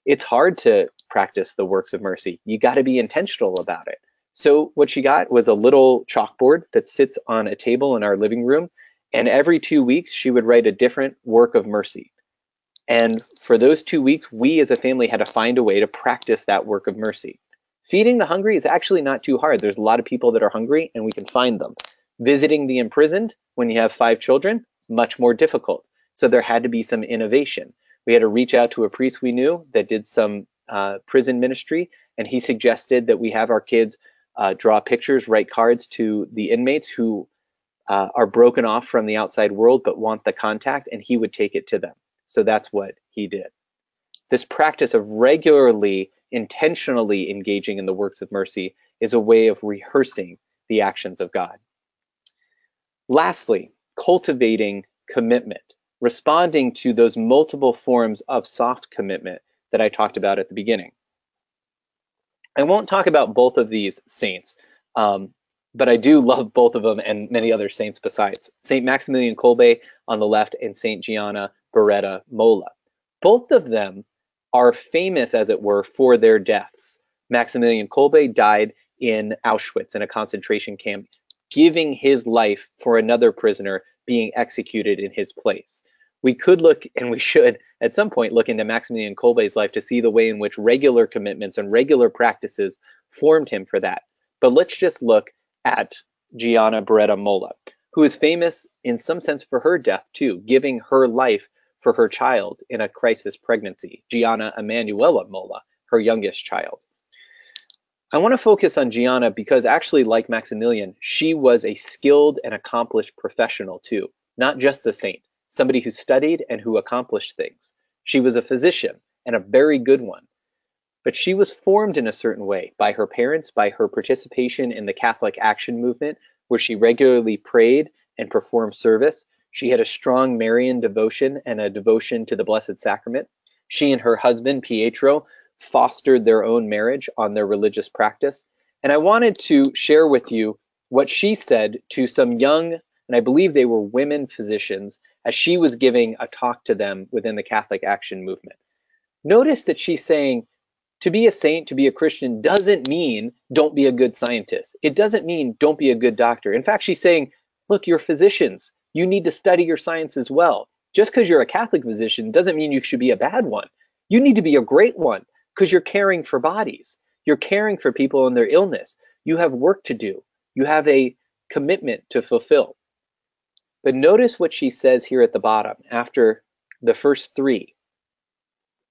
It's hard to practice the works of mercy. You got to be intentional about it. So what she got was a little chalkboard that sits on a table in our living room, and every 2 weeks, she would write a different work of mercy. And for those 2 weeks, we as a family had to find a way to practice that work of mercy. Feeding the hungry is actually not too hard. There's a lot of people that are hungry, and we can find them. Visiting the imprisoned, when you have 5 children, much more difficult. So there had to be some innovation. We had to reach out to a priest we knew that did some prison ministry, and he suggested that we have our kids draw pictures, write cards to the inmates who are broken off from the outside world but want the contact, and he would take it to them. So that's what he did. This practice of regularly, intentionally engaging in the works of mercy is a way of rehearsing the actions of God. Lastly, cultivating commitment, responding to those multiple forms of soft commitment that I talked about at the beginning. I won't talk about both of these saints, but I do love both of them and many other saints besides. Saint Maximilian Kolbe on the left and Saint Gianna Beretta Molla. Both of them are famous, as it were, for their deaths. Maximilian Kolbe died in Auschwitz in a concentration camp, giving his life for another prisoner being executed in his place. We could look, and we should at some point look into Maximilian Kolbe's life to see the way in which regular commitments and regular practices formed him for that. But let's just look at Gianna Beretta Molla, who is famous in some sense for her death too, giving her life for her child in a crisis pregnancy, Gianna Emanuela Molla, her youngest child. I want to focus on Gianna because actually, like Maximilian, she was a skilled and accomplished professional too, not just a saint, somebody who studied and who accomplished things. She was a physician and a very good one. But she was formed in a certain way by her parents, by her participation in the Catholic Action Movement, where she regularly prayed and performed service. She had a strong Marian devotion and a devotion to the Blessed Sacrament. She and her husband, Pietro, fostered their own marriage on their religious practice. And I wanted to share with you what she said to some young, and I believe they were women physicians, as she was giving a talk to them within the Catholic Action Movement. Notice that she's saying, to be a saint, to be a Christian, doesn't mean don't be a good scientist. It doesn't mean don't be a good doctor. In fact, she's saying, look, you're physicians. You need to study your science as well. Just because you're a Catholic physician doesn't mean you should be a bad one. You need to be a great one. because you're caring for bodies. You're caring for people in their illness. You have work to do. You have a commitment to fulfill. But notice what she says here at the bottom after the first three.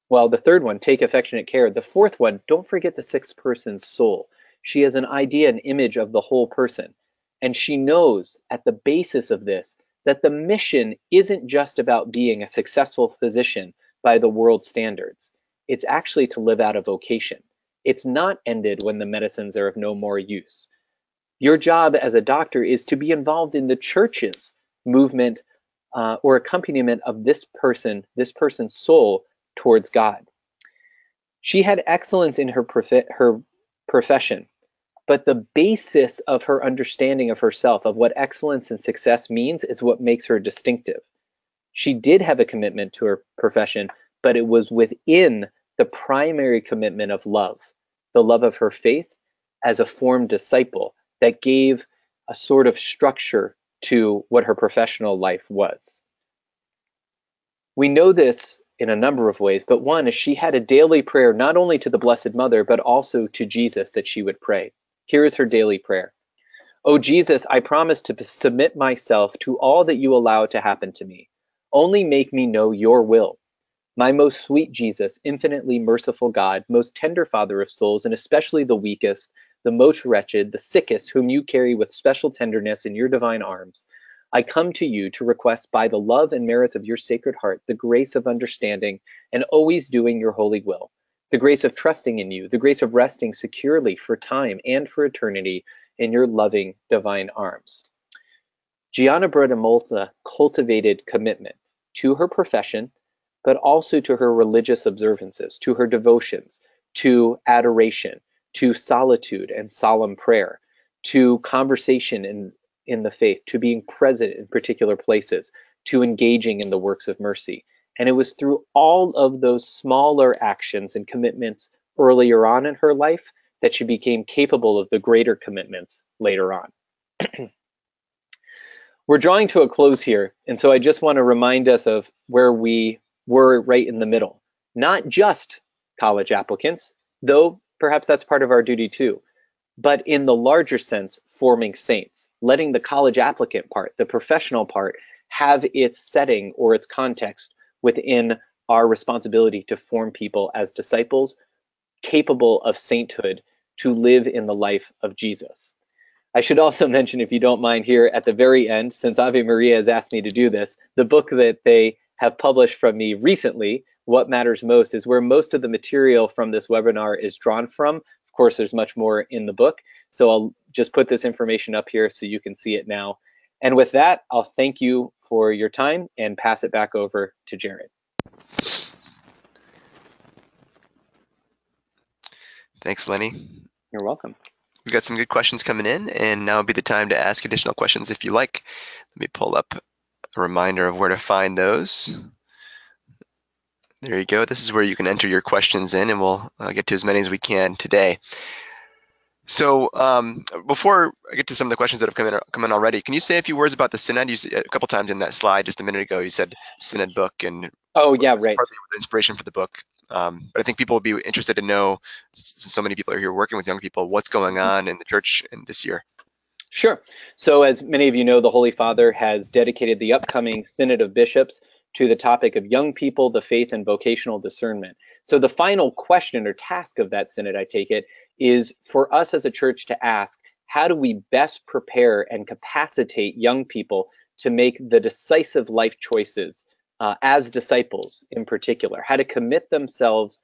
Well, the third one, take affectionate care. The fourth one, don't forget the sixth person's soul. She has an idea, an image of the whole person. And she knows at the basis of this that the mission isn't just about being a successful physician by the world's standards. It's actually to live out a vocation. It's not ended when the medicines are of no more use. Your job as a doctor is to be involved in the church's movement or accompaniment of this person's soul towards God. She had excellence in her profession, but the basis of her understanding of herself, of what excellence and success means, is what makes her distinctive. She did have a commitment to her profession, but it was within the primary commitment of love, the love of her faith as a formed disciple that gave a sort of structure to what her professional life was. We know this in a number of ways, but one is she had a daily prayer not only to the Blessed Mother, but also to Jesus that she would pray. Here is her daily prayer. Oh Jesus, I promise to submit myself to all that you allow to happen to me. Only make me know your will. My most sweet Jesus, infinitely merciful God, most tender Father of souls, and especially the weakest, the most wretched, the sickest, whom you carry with special tenderness in your divine arms, I come to you to request by the love and merits of your Sacred Heart the grace of understanding and always doing your holy will, the grace of trusting in you, the grace of resting securely for time and for eternity in your loving divine arms. Gianna Bradamolta cultivated commitment to her profession, but also to her religious observances, to her devotions, to adoration, to solitude and solemn prayer, to conversation in the faith, to being present in particular places, to engaging in the works of mercy. And it was through all of those smaller actions and commitments earlier on in her life that she became capable of the greater commitments later on. We're drawing to a close here, and so I just want to remind us of where we were right in the middle. Not just college applicants, though perhaps that's part of our duty too, but in the larger sense, forming saints, letting the college applicant part, the professional part, have its setting or its context within our responsibility to form people as disciples capable of sainthood to live in the life of Jesus. I should also mention, if you don't mind, here at the very end, since Ave Maria has asked me to do this, the book that they have published from me recently, What Matters Most, is where most of the material from this webinar is drawn from. Of course, there's much more in the book, so I'll just put this information up here so you can see it now. And with that, I'll thank you for your time and pass it back over to Jared. Thanks, Lenny. You're welcome. We've got some good questions coming in, and now would be the time to ask additional questions if you like. Let me pull up a reminder of where to find those. There you go. This is where you can enter your questions in, and we'll get to as many as we can today. So before I get to some of the questions that have come in already, can you say a few words about the Synod? You said a couple times in that slide just a minute ago, you said Synod book, and oh yeah, right. Partly with the inspiration for the book. But I think people will be interested to know, since so many people are here working with young people, what's going on in the church in this year. Sure. So as many of you know, the Holy Father has dedicated the upcoming Synod of Bishops to the topic of young people, the faith, and vocational discernment. So the final question or task of that Synod, I take it, is for us as a church to ask, how do we best prepare and capacitate young people to make the decisive life choices as disciples in particular, how to commit themselves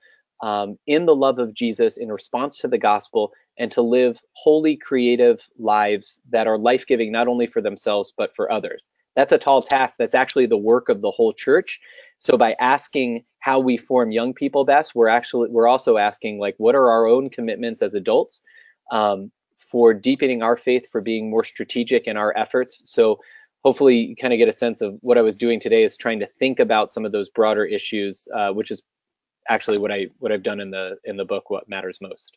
in the love of Jesus in response to the gospel, and to live holy, creative lives that are life-giving not only for themselves, but for others. That's a tall task. That's actually the work of the whole church. So by asking how we form young people best, we're also asking, like, what are our own commitments as adults for deepening our faith, for being more strategic in our efforts. So hopefully you kind of get a sense of what I was doing today is trying to think about some of those broader issues, which is actually what I've done in the book, What Matters Most.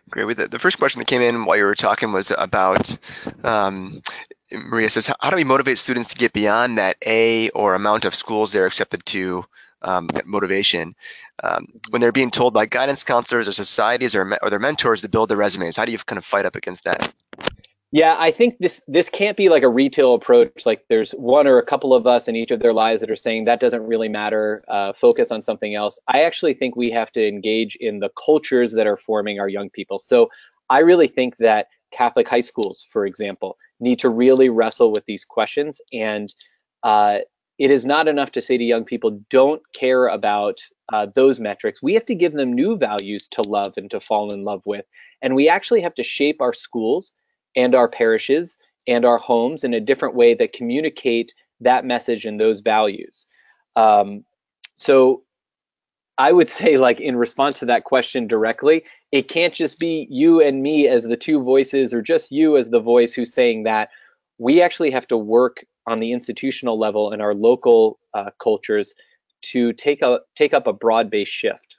Great. The first question that came in while you were talking was about, Maria says, how do we motivate students to get beyond that A or amount of schools they're accepted to motivation when they're being told by guidance counselors or societies or their mentors to build their resumes? How do you kind of fight up against that? Yeah, I think this can't be like a retail approach. Like there's one or a couple of us in each of their lives that are saying that doesn't really matter. Focus on something else. I actually think we have to engage in the cultures that are forming our young people. So I really think that Catholic high schools, for example, need to really wrestle with these questions. And it is not enough to say to young people, don't care about those metrics. We have to give them new values to love and to fall in love with. And we actually have to shape our schools and our parishes and our homes in a different way that communicate that message and those values. So I would say, like, in response to that question directly, it can't just be you and me as the two voices or just you as the voice who's saying that. We actually have to work on the institutional level in our local cultures to take up a broad-based shift.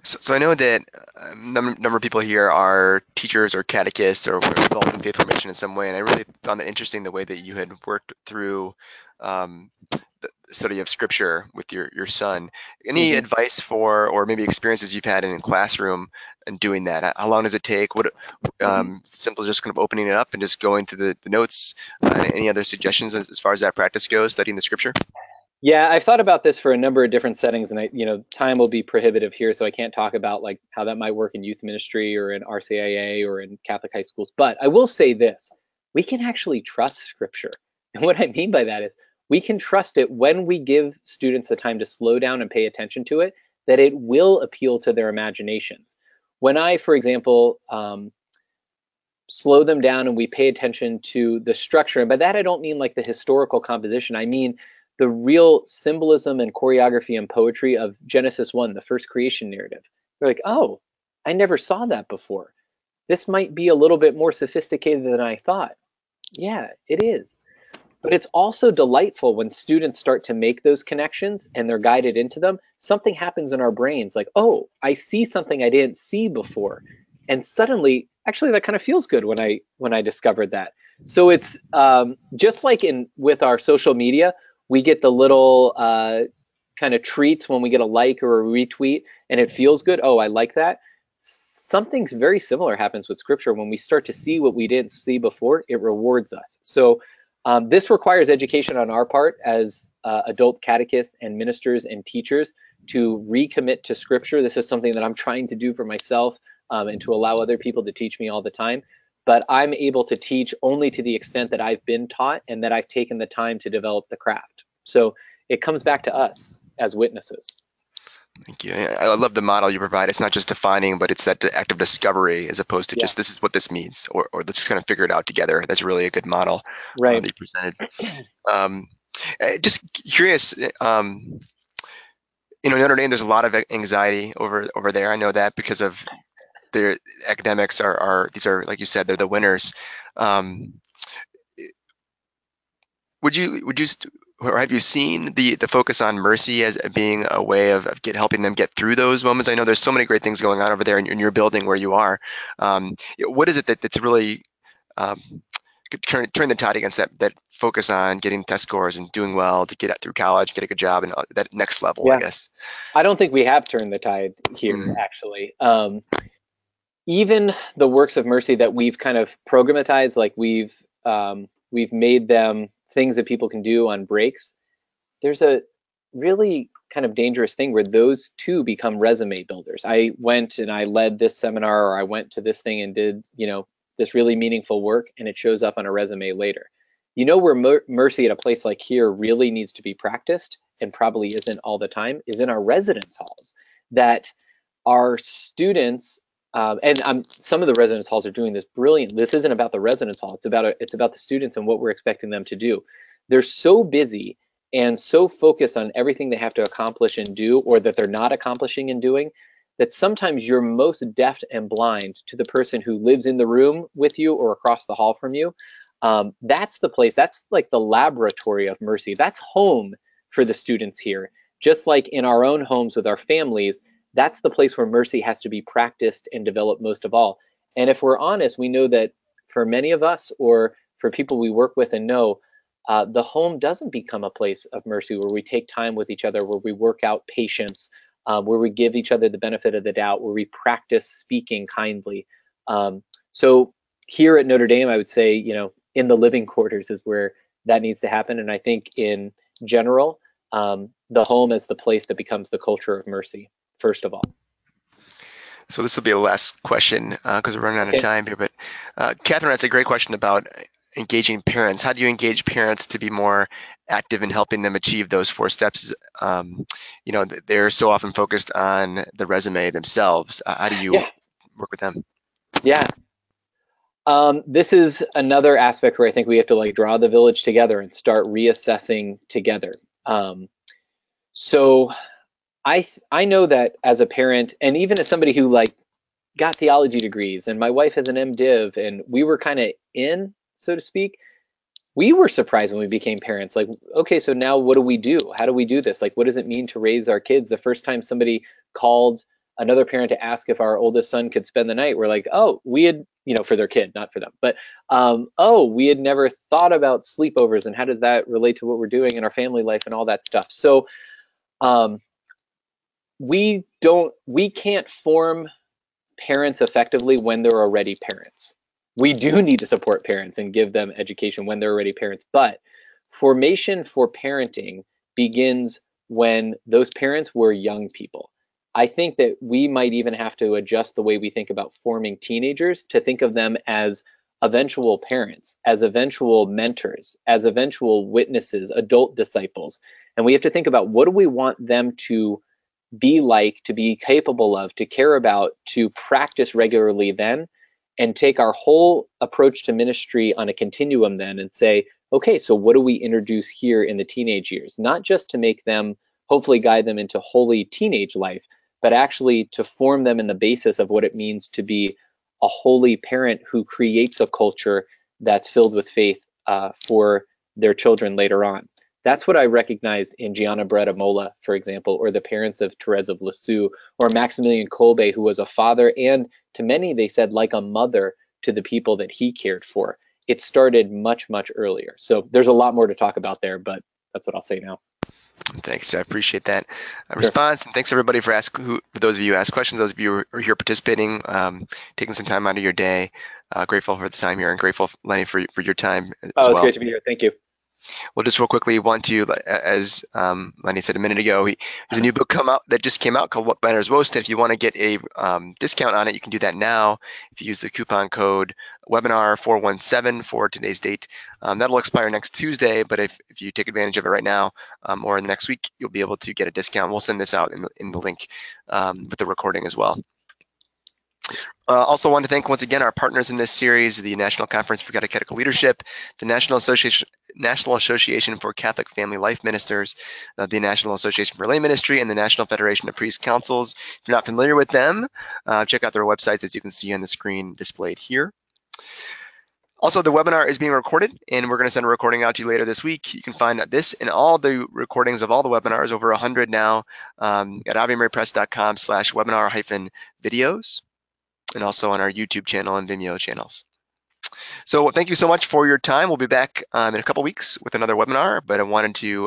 So I know that a number of people here are teachers or catechists or involved in faith formation in some way, and I really found it interesting the way that you had worked through the study of Scripture with your son. Any advice for, or maybe experiences you've had in a classroom and doing that? How long does it take? What simple as just kind of opening it up and just going to the notes? Any other suggestions as far as that practice goes, studying the Scripture? Yeah, I've thought about this for a number of different settings, and time will be prohibitive here, so I can't talk about like how that might work in youth ministry or in RCIA or in Catholic high schools. But I will say this: we can actually trust Scripture, and what I mean by that is we can trust it when we give students the time to slow down and pay attention to it, that it will appeal to their imaginations. When I, for example, slow them down and we pay attention to the structure, and by that I don't mean like the historical composition. I mean the real symbolism and choreography and poetry of Genesis 1, the first creation narrative. They're like, oh, I never saw that before. This might be a little bit more sophisticated than I thought. Yeah, it is. But it's also delightful when students start to make those connections and they're guided into them. Something happens in our brains like, oh, I see something I didn't see before. And suddenly, actually, that kind of feels good when I discovered that. So it's just like with our social media, we get the little kind of treats when we get a like or a retweet and it feels good. Oh, I like that. Something very similar happens with Scripture. When we start to see what we didn't see before, it rewards us. So this requires education on our part as adult catechists and ministers and teachers to recommit to Scripture. This is something that I'm trying to do for myself and to allow other people to teach me all the time. But I'm able to teach only to the extent that I've been taught and that I've taken the time to develop the craft. So it comes back to us as witnesses. Thank you. I love the model you provide. It's not just defining, but it's that act of discovery as opposed to just this is what this means, or let's just kind of figure it out together. That's really a good model that you presented. Just curious, Notre Dame, there's a lot of anxiety over there. I know that because of their academics these are, like you said, they're the winners. Or have you seen the focus on mercy as being a way of helping them get through those moments? I know there's so many great things going on over there in your building where you are. What is it that's really turn the tide against that focus on getting test scores and doing well to get through college, get a good job, and that next level, I guess? I don't think we have turned the tide here, actually. Even the works of mercy that we've kind of programmatized, like we've made them things that people can do on breaks, there's a really kind of dangerous thing where those two become resume builders. I went and I led this seminar, or I went to this thing and did, this really meaningful work, and it shows up on a resume later. Where mercy at a place like here really needs to be practiced, and probably isn't all the time, is in our residence halls. That our students, and some of the residence halls are doing this brilliant. This isn't about the residence hall. It's about the students and what we're expecting them to do. They're so busy and so focused on everything they have to accomplish and do, or that they're not accomplishing and doing, that sometimes you're most deaf and blind to the person who lives in the room with you or across the hall from you. That's the place. That's like the laboratory of mercy. That's home for the students here. Just like in our own homes with our families, that's the place where mercy has to be practiced and developed most of all. And if we're honest, we know that for many of us, or for people we work with and know, the home doesn't become a place of mercy where we take time with each other, where we work out patience, where we give each other the benefit of the doubt, where we practice speaking kindly. So here at Notre Dame, I would say, in the living quarters is where that needs to happen. And I think in general, the home is the place that becomes the culture of mercy, first of all. So this will be the last question because we're running out of time here. But Catherine, that's a great question about engaging parents. How do you engage parents to be more active in helping them achieve those 4 steps? They're so often focused on the resume themselves. How do you work with them? Yeah. This is another aspect where I think we have to draw the village together and start reassessing together. So I know that as a parent, and even as somebody who got theology degrees, and my wife has an MDiv, and we were kind of in, so to speak, we were surprised when we became parents. Okay, so now what do we do? How do we do this? What does it mean to raise our kids? The first time somebody called another parent to ask if our oldest son could spend the night, we're like, oh, we had, for their kid, not for them, but oh, we had never thought about sleepovers and how does that relate to what we're doing in our family life and all that stuff. So we can't form parents effectively when they're already parents. We do need to support parents and give them education when they're already parents, but formation for parenting begins when those parents were young people. I think that we might even have to adjust the way we think about forming teenagers to think of them as eventual parents, as eventual mentors, as eventual witnesses, adult disciples. And we have to think about what do we want them to be like, to be capable of, to care about, to practice regularly then, and take our whole approach to ministry on a continuum then and say, okay, so what do we introduce here in the teenage years? Not just to make them, hopefully guide them into holy teenage life, but actually to form them in the basis of what it means to be a holy parent who creates a culture that's filled with faith for their children later on. That's what I recognize in Gianna Beretta Mola, for example, or the parents of Therese of Lisieux, or Maximilian Kolbe, who was a father and, to many, they said, like a mother to the people that he cared for. It started much, much earlier. So there's a lot more to talk about there, but that's what I'll say now. Thanks. I appreciate that response. And thanks everybody for those of you who asked questions, those of you who are here participating, taking some time out of your day. Grateful for the time here and grateful, Lenny, for your time as well. It's great to be here. Thank you. Well, just real quickly, want to, as Lenny said a minute ago, there's a new book that just came out called What Banners Roasted. If you want to get a discount on it, you can do that now if you use the coupon code webinar 417 for today's date. That'll expire next Tuesday, but if you take advantage of it right now or in the next week, you'll be able to get a discount. We'll send this out in the link with the recording as well. Also want to thank once again our partners in this series, the National Conference for Catechetical Leadership, the National Association for Catholic Family Life Ministers, the National Association for Lay Ministry, and the National Federation of Priest Councils. If you're not familiar with them, check out their websites as you can see on the screen displayed here. Also, the webinar is being recorded, and we're going to send a recording out to you later this week. You can find this and all the recordings of all the webinars, over 100 now, at avemarypress.com/webinar-videos. And also on our YouTube channel and Vimeo channels. So thank you so much for your time. We'll be back in a couple weeks with another webinar, but I wanted to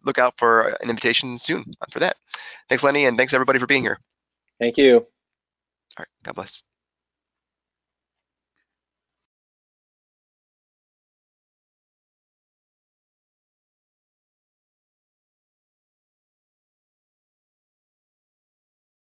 look out for an invitation soon for that. Thanks, Lenny, and thanks everybody for being here. Thank you. All right, God bless.